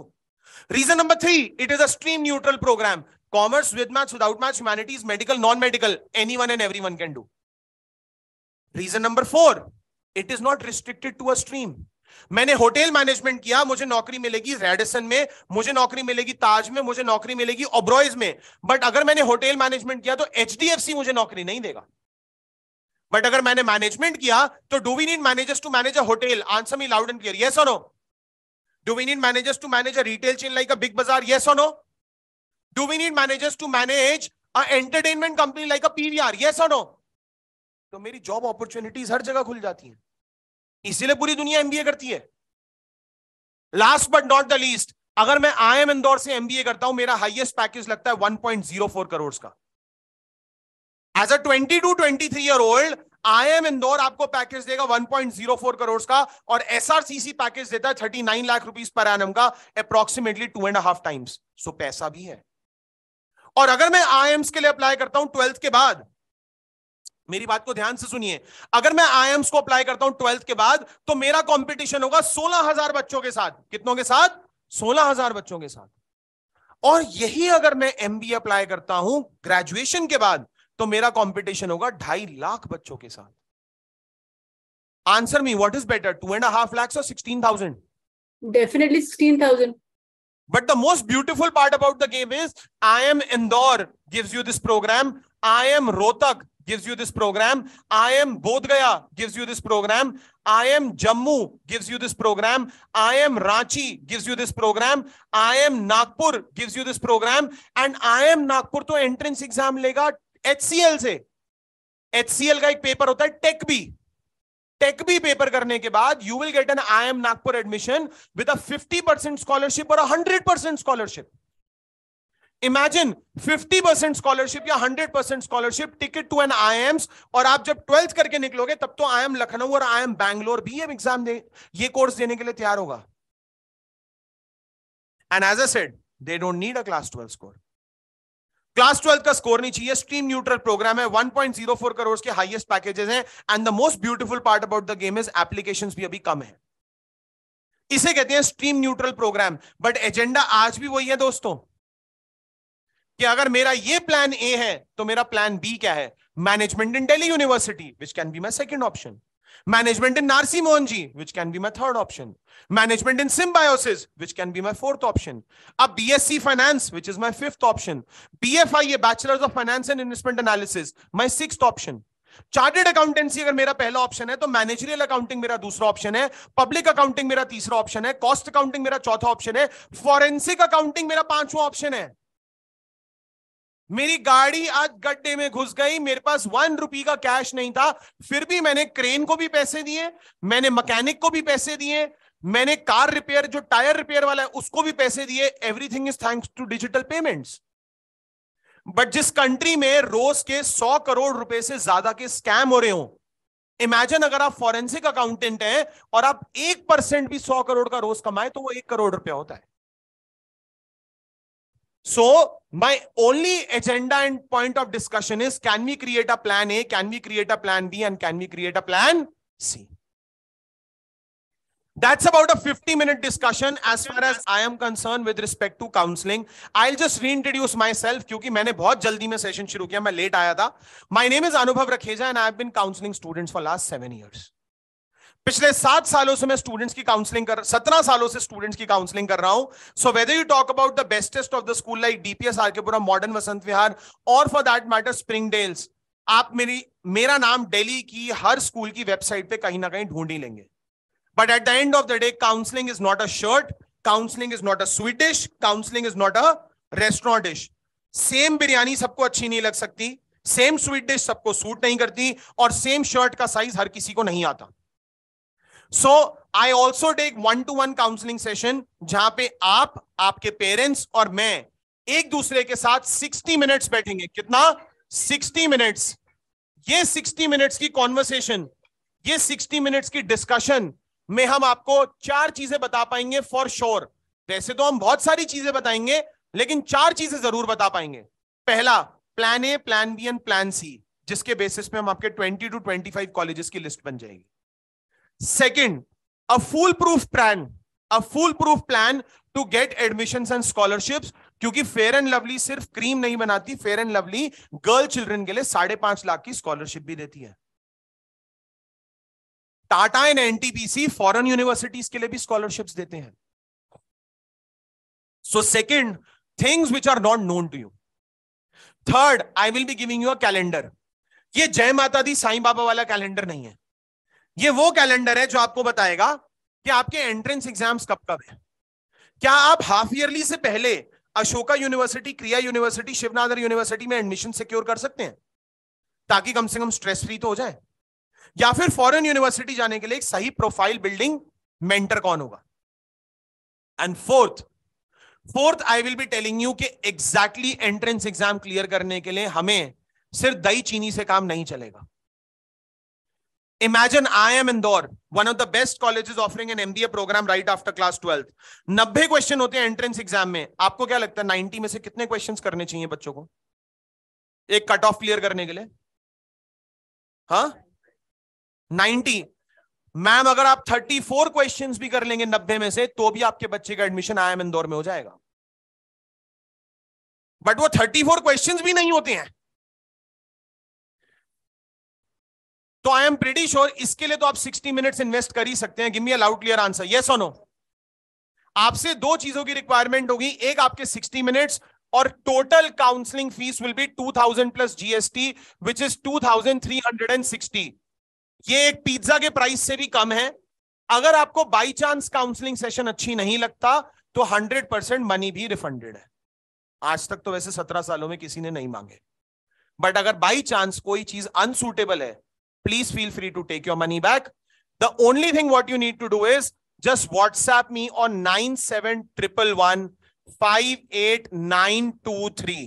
Reason number 3, it is a stream neutral program. Commerce, with maths, without maths, humanities, medical, non medical, anyone and everyone can do. Reason number 4, it is not restricted to a stream. मैंने hotel management किया, मुझे नौकरी मिलेगी Radisson में, मुझे नौकरी मिलेगी ताज में, मुझे नौकरी मिलेगी ओबरॉयज में. बट अगर मैंने होटल मैनेजमेंट किया तो एचडीएफसी मुझे नौकरी नहीं देगा. बट अगर मैंने मैनेजमेंट किया तो do we need managers to manage a hotel? Answer me loud and clear, yes और no. Do we need managers to manage a retail chain like a Big Bazaar? Yes और no. Do we need managers to manage a entertainment company like a PVR? Yes और no. तो मेरी job opportunities हर जगह खुल जाती हैं, इसीलिए पूरी दुनिया एमबीए करती है. Last but not the least, अगर मैं आईएम इंदौर से एमबीए करता हूं, मेरा हाईएस्ट पैकेज लगता है 1.04 करोड़ का. As a 22-23 year old, IIM Indore आपको पैकेज देगा 1.04 करोड़ का, और एसआरसीसी पैकेज देता है 39 लाख रुपीस पर एनम का, अप्रोक्सीमेटली 2.5 टाइम्स. सो पैसा भी है. और अगर मैं आईएम्स के लिए अप्लाई करता हूं 12th के बाद, मेरी बात को ध्यान से सुनिए, अगर मैं आईएम्स को अप्लाई करता हूं 12th के बाद, तो मेरा कंपटीशन होगा 16,000 बच्चों के साथ. कितनों के साथ? 16,000 बच्चों के साथ. और यही अगर मैं एमबीए अप्लाई करता हूं ग्रेजुएशन के बाद, तो मेरा कंपटीशन होगा 2.5 लाख बच्चों के साथ. Answer me, what is better, 2.5 lakhs or 16,000? Definitely 16,000. But the most beautiful part about the game is IIM Indore gives you this program, IIM Rohtak gives you this program, IIM Bodh Gaya gives you this program, IIM Jammu gives you this program, IIM Ranchi gives you this program, IIM Nagpur gives you this program, and IIM Nagpur तो entrance exam लेगा HCL से. HCL का एक paper होता है take B paper करने के बाद you will get an IIM Nagpur admission with a 50% scholarship और 100% स्कॉलरशिप. इमेजिन 50% स्कॉलरशिप या 100% scholarship, ticket to an IIMs. और आप जब 12th करके निकलोगे तब तो IIM लखनऊ और IIM बैंगलोर भी एग्जाम दे, ये कोर्स देने के लिए तैयार होगा. And as I said, they don't need a class 12 स्कोर. क्लास 12 का स्कोर नहीं चाहिए. स्ट्रीम न्यूट्रल प्रोग्राम है, 1.04 करोड़ के हाईएस्ट पैकेजेस हैं. And the most beautiful part about the game is applications भी अभी कम है. इसे कहते हैं stream neutral program. But agenda आज भी वही है दोस्तों, कि अगर मेरा ये प्लान ए है तो मेरा प्लान बी क्या है? Management in Delhi university, which can be my second option. Management in Narsi Mohanji, which can be my third option. Management in Symbiosis, which can be my fourth option. A BSc Finance, which is my fifth option. BFIA, Bachelors of Finance and Investment Analysis, my sixth option. Chartered Accountancy अगर मेरा पहला option है, तो managerial accounting मेरा दूसरा option है, public accounting मेरा तीसरा ऑप्शन है, कॉस्ट अकाउंटिंग मेरा चौथा ऑप्शन है, फॉरेंसिक अकाउंटिंग मेरा पांचवा ऑप्शन है. मेरी गाड़ी आज गड्ढे में घुस गई, मेरे पास 1 रुपए का कैश नहीं था, फिर भी मैंने क्रेन को भी पैसे दिए, मैंने मैकेनिक को भी पैसे दिए, मैंने कार रिपेयर जो टायर रिपेयर वाला है उसको भी पैसे दिए. Everything is thanks to digital payments. But जिस कंट्री में रोज के 100 करोड़ रुपए से ज्यादा के स्कैम हो रहे हो, इमेजिन अगर आप फॉरेंसिक अकाउंटेंट हैं और आप 1% भी 100 करोड़ का रोज कमाए तो वो 1 करोड़ रुपया होता है. So my only agenda and point of discussion is, can we create a plan A, can we create a plan B, and can we create a plan C? That's about a 50-minute discussion as far as I am concerned with respect to counseling. I'll just reintroduce myself क्योंकि मैंने बहुत जल्दी में session शुरू किया, मैं late आया था. My name is Anubhav Rakheja and I've been counseling students for last 7 years. पिछले 7 सालों से मैं स्टूडेंट्स की काउंसलिंग 17 सालों से स्टूडेंट्स की काउंसलिंग कर रहा हूं. So whether you talk about the bestest of the school like DPS RK Puram, modern Vasant Vihar, और फॉर दैट मैटर स्प्रिंगडेल्स, आप मेरा नाम दिल्ली की हर स्कूल की वेबसाइट पे कहीं ना कहीं ढूंढ ही लेंगे, but at the end of the day counselling is not a shirt, counselling is not a sweet dish, counselling is not a restaurant dish. Same biryani सबको अच्छी नहीं लग सकती, सेम स्वीट डिश सबको सूट नहीं करती, और सेम शर्ट का साइज हर किसी को नहीं आता. So I also take 1-to-1 counselling session, जहां पे आप, आपके पेरेंट्स और मैं एक दूसरे के साथ 60 मिनट्स बैठेंगे. कितना? 60 मिनट्स. ये 60 मिनट्स की कॉन्वर्सेशन, ये 60 मिनट्स की डिस्कशन में हम आपको 4 चीजें बता पाएंगे फॉर श्योर. वैसे तो हम बहुत सारी चीजें बताएंगे, लेकिन 4 चीजें जरूर बता पाएंगे. पहला, plan A, plan B and plan C, जिसके बेसिस पे हम आपके 20 to 25 कॉलेजेस की लिस्ट बन जाएगी. Second, a foolproof plan to get admissions and scholarships, क्योंकि फेयर एंड लवली सिर्फ क्रीम नहीं बनाती, Fair and Lovely girl children के लिए 5.5 लाख की स्कॉलरशिप भी देती है. Tata and NTPC foreign universities के लिए भी स्कॉलरशिप्स देते हैं. So second, things which are not known to you. Third, I will be giving you a calendar. ये जय माता दी साईं बाबा वाला कैलेंडर नहीं है, ये वो कैलेंडर है जो आपको बताएगा कि आपके एंट्रेंस एग्जाम्स कब कब है. क्या आप हाफ ईयरली से पहले अशोका यूनिवर्सिटी, क्रिया यूनिवर्सिटी, शिवनाथर यूनिवर्सिटी में एडमिशन सिक्योर कर सकते हैं, ताकि कम से कम स्ट्रेस फ्री तो हो जाए? या फिर फॉरेन यूनिवर्सिटी जाने के लिए एक सही प्रोफाइल बिल्डिंग मेंटर कौन होगा? And fourth I will be telling you कि एग्जैक्टली एंट्रेंस एग्जाम क्लियर करने के लिए हमें सिर्फ दही चीनी से काम नहीं चलेगा. Imagine I am Indore, one of the best colleges offering an MBA program right after class 12th. 90 question होते हैं एंट्रेंस एग्जाम में. आपको क्या लगता है 90 में से कितने क्वेश्चंस करने चाहिए बच्चों को एक कट ऑफ क्लियर करने के लिए? हाँ, 90. मैम अगर आप 34 क्वेश्चंस भी कर लेंगे 90 में से, तो भी आपके बच्चे का एडमिशन आई एम इंदौर में हो जाएगा. बट वो 34 क्वेश्चंस भी नहीं होते हैं. तो आई एम प्रीटी श्योर इसके लिए तो आप 60 मिनट्स इन्वेस्ट कर ही सकते हैं. Give me a loud clear answer, yes और नो. आपसे 2 चीजों की रिक्वायरमेंट होगी, एक आपके 60 मिनट्स, और total counselling fees will be 2000 plus GST, which is 2360. ये एक पिज्जा के प्राइस से भी कम है. अगर आपको बाई चांस काउंसलिंग सेशन अच्छी नहीं लगता तो 100% मनी भी रिफंडेड है. आज तक तो वैसे 17 सालों में किसी ने नहीं मांगे, बट अगर बाई चांस कोई चीज अनसूटेबल है, please feel free to take your money back. The only thing what you need to do is just WhatsApp me on 9711158923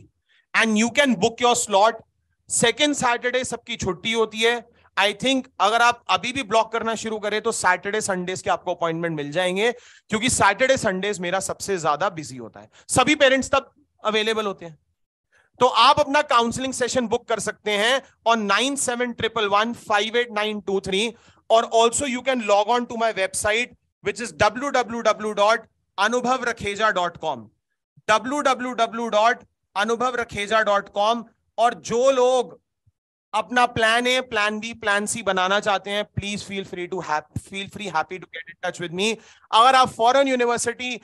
and you can book your slot. Second Saturday सबकी छुट्टी होती है. I think अगर आप अभी भी block करना शुरू करें तो सैटरडे संडेज के आपको अपॉइंटमेंट मिल जाएंगे, क्योंकि सैटरडे संडेज मेरा सबसे ज्यादा बिजी होता है. सभी पेरेंट्स तब अवेलेबल होते हैं. तो आप अपना काउंसलिंग सेशन बुक कर सकते हैं ऑन 9711158923, और also you can log on to my website which is www.anubhavrakheja.com, www.anubhavrakheja.com. और जो लोग अपना plan A, plan B, plan C बनाना चाहते हैं, please feel free to happy to get in touch with me. अगर आप foreign university,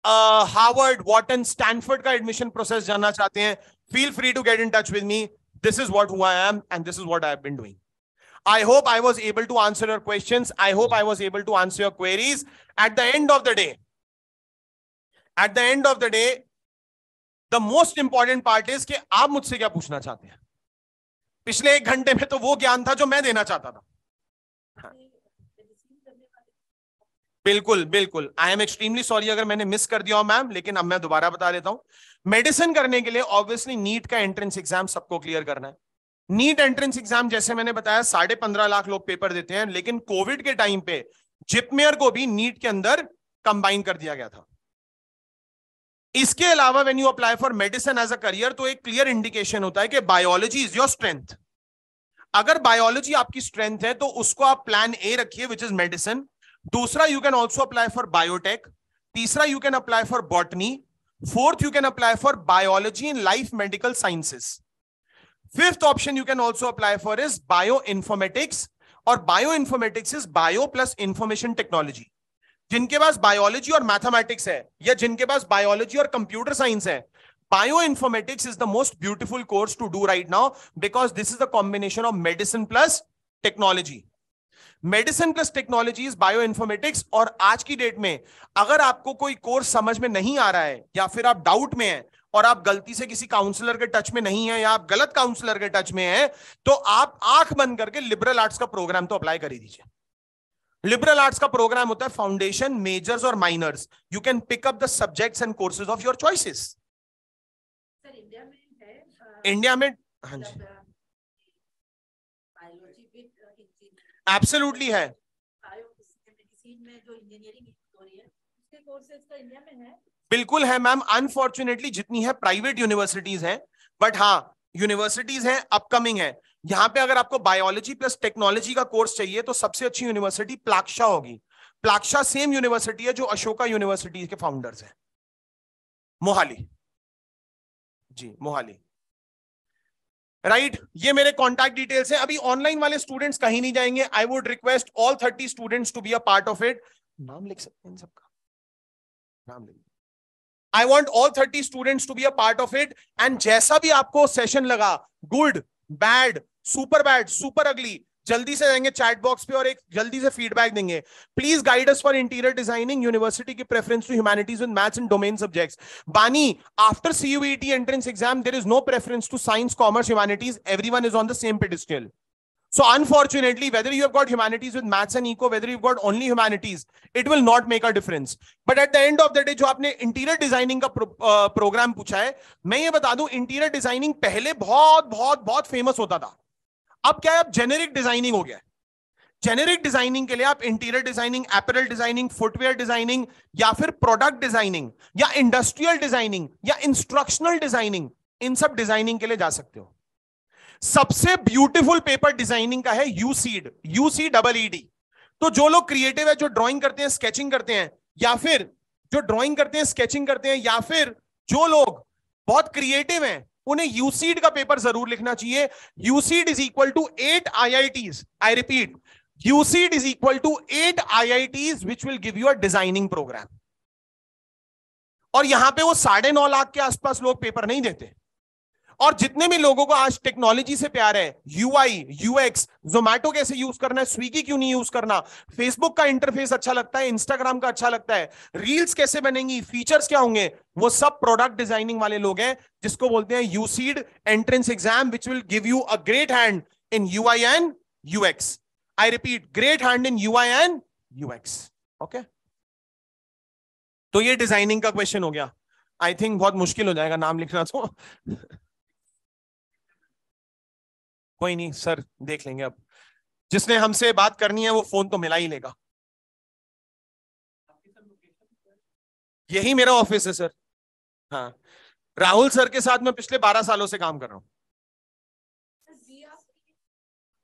Harvard, Wharton, Stanford का एडमिशन प्रोसेस जानना चाहते हैं, feel free to get in touch with me. This is who I am and this is what I have been doing. I hope I was able to answer your questions. I hope I was able to answer your queries. At the end of the day, the most important part is कि आप मुझसे क्या पूछना चाहते हैं. पिछले 1 घंटे में तो वो ज्ञान था जो मैं देना चाहता था. बिल्कुल. आई एम एक्सट्रीमली सॉरी अगर मैंने मिस कर दिया हो मैम, लेकिन अब मैं दोबारा बता देता हूं. मेडिसिन करने के लिए ऑब्वियसली नीट का एंट्रेंस एग्जाम सबको क्लियर करना है. नीट एंट्रेंस एग्जाम जैसे मैंने बताया 15.5 लाख लोग पेपर देते हैं, लेकिन कोविड के टाइम पे जिपमेयर को भी नीट के अंदर कंबाइन कर दिया गया था. इसके अलावा when you apply for medicine as a career, तो एक क्लियर इंडिकेशन होता है कि बायोलॉजी इज योर स्ट्रेंथ. अगर बायोलॉजी आपकी स्ट्रेंथ है तो उसको आप प्लान ए रखिए विच इज मेडिसिन. दूसरा, you can also apply for biotech. तीसरा, you can apply for botany. Fourth, you can apply for biology in life medical sciences. Fifth option you can also apply for is bio informatics, और bio informatics is bio plus information technology. जिनके पास biology और mathematics है, या जिनके पास biology और computer science है, Bioinformatics is the most beautiful course to do right now because this is the combination of medicine plus technology. Medicine plus technologies bioinformatics. और आज की डेट में अगर आपको कोई कोर्स समझ में नहीं आ रहा है या फिर आप डाउट में हैं और आप गलती से किसी काउंसलर के टच में नहीं है या आप गलत काउंसलर के टच में हैं, तो आप आंख बंद करके लिबरल आर्ट्स का प्रोग्राम तो अप्लाई कर ही दीजिए। लिबरल आर्ट्स का प्रोग्राम होता है फाउंडेशन, मेजर्स और minors. You can pick up the subjects and courses of your choices. Sir India में है, इंडिया में हाँ जी एब्सोल्युटली है। मेडिसिन में जो इंजीनियरिंग हो रही है उसके कोर्सेज का इंडिया में है? बिल्कुल है मैम। अनफॉर्चुनेटली जितनी है प्राइवेट यूनिवर्सिटीज हैं, बट हाँ यूनिवर्सिटीज हैं, अपकमिंग है। यहाँ पे अगर आपको बायोलॉजी प्लस टेक्नोलॉजी का कोर्स चाहिए तो सबसे अच्छी यूनिवर्सिटी प्लाक्शा होगी। प्लाक्शा सेम यूनिवर्सिटी है जो अशोका यूनिवर्सिटी के फाउंडर्स हैं, मोहाली जी, मोहाली। राइट ये मेरे कॉन्टैक्ट डिटेल्स हैं। अभी ऑनलाइन वाले स्टूडेंट्स कहीं नहीं जाएंगे। I would request all 30 students to be a part of it. नाम लिख सकते हैं इन सबका, नाम लिख। I want all 30 students to be a part of it. And जैसा भी आपको सेशन लगा, गुड, बैड, सुपर अगली, जल्दी से जाएंगे चैट बॉक्स पे और एक जल्दी से फीडबैक देंगे। Please guide us for interior designing, university की preference to humanities with maths and domain subjects. Bani, after CUET entrance exam there is no preference to science, commerce, humanities. Everyone is on the same pedestal. So unfortunately, whether you have got humanities with maths and eco, whether you've got only humanities, it will not make a difference. But at the end of the day, जो आपने interior designing का programme पूछा है, मैं ये बता दूं interior designing पहले बहुत बहुत बहुत फेमस होता था। अब क्या है, अब जेनेरिक डिजाइनिंग हो गया है। जेनेरिक डिजाइनिंग के लिए आप interior designing, apparel designing, footwear designing या फिर प्रोडक्ट डिजाइनिंग या इंडस्ट्रियल डिजाइनिंग या इंस्ट्रक्शनल डिजाइनिंग, इन सब डिजाइनिंग के लिए जा सकते हो। सबसे ब्यूटीफुल पेपर डिजाइनिंग का है यूसीड, UCEED। तो जो लोग क्रिएटिव है, जो ड्राइंग करते हैं, स्केचिंग करते हैं, या फिर जो ड्राइंग करते हैं, स्केचिंग करते हैं, या फिर जो लोग बहुत क्रिएटिव हैं, उन्हें यूसीड का पेपर जरूर लिखना चाहिए। UCEED is equal to 8 IITs। I repeat, UCEED is equal to 8 IITs which will give you a designing program. और यहां पे वो 9.5 लाख के आसपास लोग पेपर नहीं देते। और जितने भी लोगों को आज टेक्नोलॉजी से प्यार है, UI, UX, जोमैटो कैसे यूज करना है, स्विगी क्यों नहीं यूज करना, फेसबुक का इंटरफेस अच्छा लगता है, इंस्टाग्राम का अच्छा लगता है, रील्स कैसे बनेंगी, फीचर्स क्या होंगे, वो सब प्रोडक्ट डिजाइनिंग वाले लोग हैं, जिसको बोलते हैं UCEED entrance exam which will give you a great hand in UI and UX। I repeat, great hand in UI and UX। Okay, तो ये डिजाइनिंग का क्वेश्चन हो गया। आई थिंक बहुत मुश्किल हो जाएगा नाम लिखना तो कोई नहीं सर, देख लेंगे। अब जिसने हमसे बात करनी है वो फोन तो मिला ही लेगा। यही मेरा ऑफिस है सर। हाँ, राहुल सर के साथ मैं पिछले 12 सालों से काम कर रहा हूं।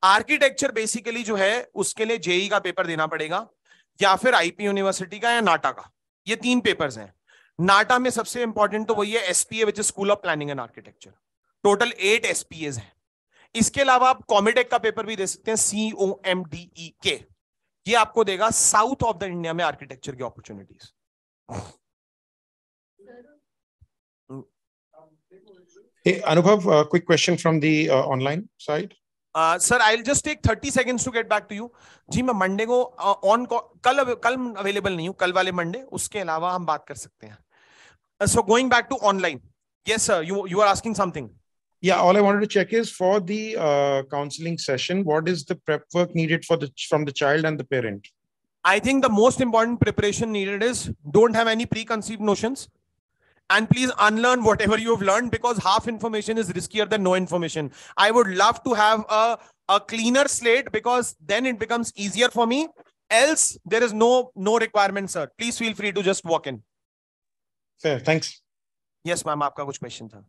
आर्किटेक्चर बेसिकली जो है उसके लिए JEE का पेपर देना पड़ेगा, या फिर IP यूनिवर्सिटी का, या नाटा का। ये 3 पेपर्स हैं। नाटा में सबसे इंपॉर्टेंट तो वही है SPA which is school of planning and architecture. Total 8 SPAs हैं। इसके अलावा आप कॉमेटेक का पेपर भी दे सकते हैं, COMDEK। ये आपको देगा साउथ ऑफ द इंडिया में आर्किटेक्चर की opportunities. Hey, Anubhav, quick question from the online side. Sir, I'll just take 30 seconds to get back to you. जी मैं मंडे को कल अवेलेबल नहीं हूँ, कल वाले मंडे, उसके अलावा हम बात कर सकते हैं। So going back to online. Yes sir, you are asking something. Yeah, all I wanted to check is for the counseling session, what is the prep work needed from the child and the parent? I think the most important preparation needed is don't have any preconceived notions. And please unlearn whatever you have learned, because half information is riskier than no information. I would love to have a cleaner slate, because then it becomes easier for me. Else, there is no requirement, sir. Please feel free to just walk in. Fair, thanks. Yes, ma'am. आपका कुछ question था?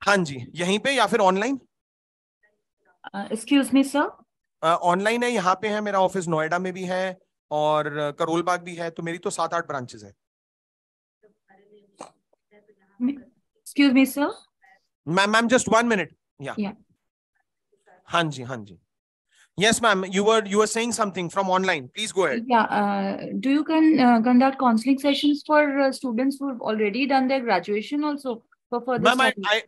हाँ जी, यहीं पे या फिर online? Excuse me, sir. Online है, यहाँ पे है मेरा ऑफिस, नोएडा में भी है और करोल बाग भी है, तो मेरी तो 7-8 ब्रांचेस है। Excuse me, sir. Ma'am just 1 minute. Yeah. हाँ जी, हाँ जी, Yes, ma'am. You were saying something from online. Please go ahead. Yeah, do you conduct counseling sessions for students who've already done their graduation also for further Ma'am, studies?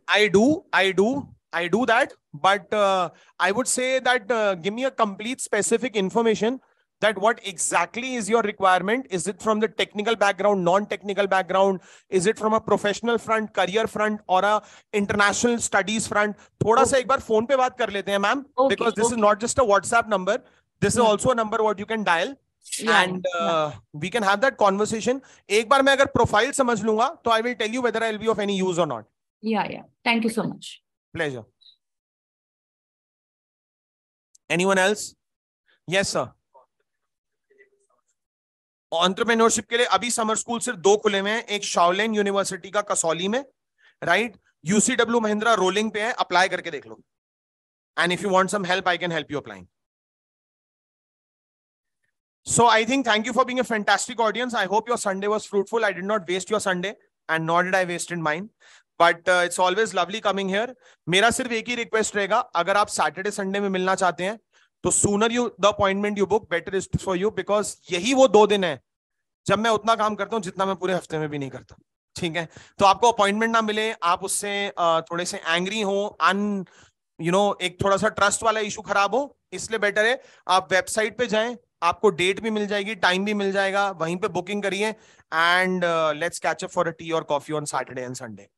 I do that, but I would say that give me a complete specific information that what exactly is your requirement. Is it from the technical background, non-technical background? Is it from a professional front, career front, or a international studies front? थोड़ा सा एक बार phone पे बात कर लेते हैं ma'am, Okay, because this is okay. not just a WhatsApp number. This is Yeah. also a number what you can dial. Yeah, And yeah. we can have that conversation. एक बार मैं अगर प्रोफाइल समझ लूंगा तो I will tell you whether I'll be of any use or not. Yeah. Thank you so much. Pleasure. Anyone else? Yes, sir. Entrepreneurship के लिए अभी summer school सिर्फ 2 खुले हुए हैं, एक शाओलिन यूनिवर्सिटी का कसौली में, राइट, यूसीडब्ल्यू महिंद्रा रोलिंग पे है, अप्लाई करके देख लो, and if you want some help I can help you applying. So I think thank you for being a fantastic audience. I hope your Sunday was fruitful. I did not waste your Sunday and nor did I wasted mine. But it's always lovely coming here. मेरा सिर्फ एक ही request रहेगा, अगर आप Saturday Sunday में मिलना चाहते हैं तो sooner you the appointment you book better is for you, because यही वो 2 दिन है जब मैं उतना काम करता हूं जितना मैं पूरे हफ्ते में भी नहीं करता. ठीक है, तो आपको अपॉइंटमेंट ना मिले, आप उससे थोड़े से एंग्री हो, एक थोड़ा सा ट्रस्ट वाला इशू खराब हो, इसलिए बेटर है आप वेबसाइट पे जाएं, आपको डेट भी मिल जाएगी, टाइम भी मिल जाएगा, वहीं पे बुकिंग करिए, and let's catch up for a tea और coffee on Saturday and Sunday.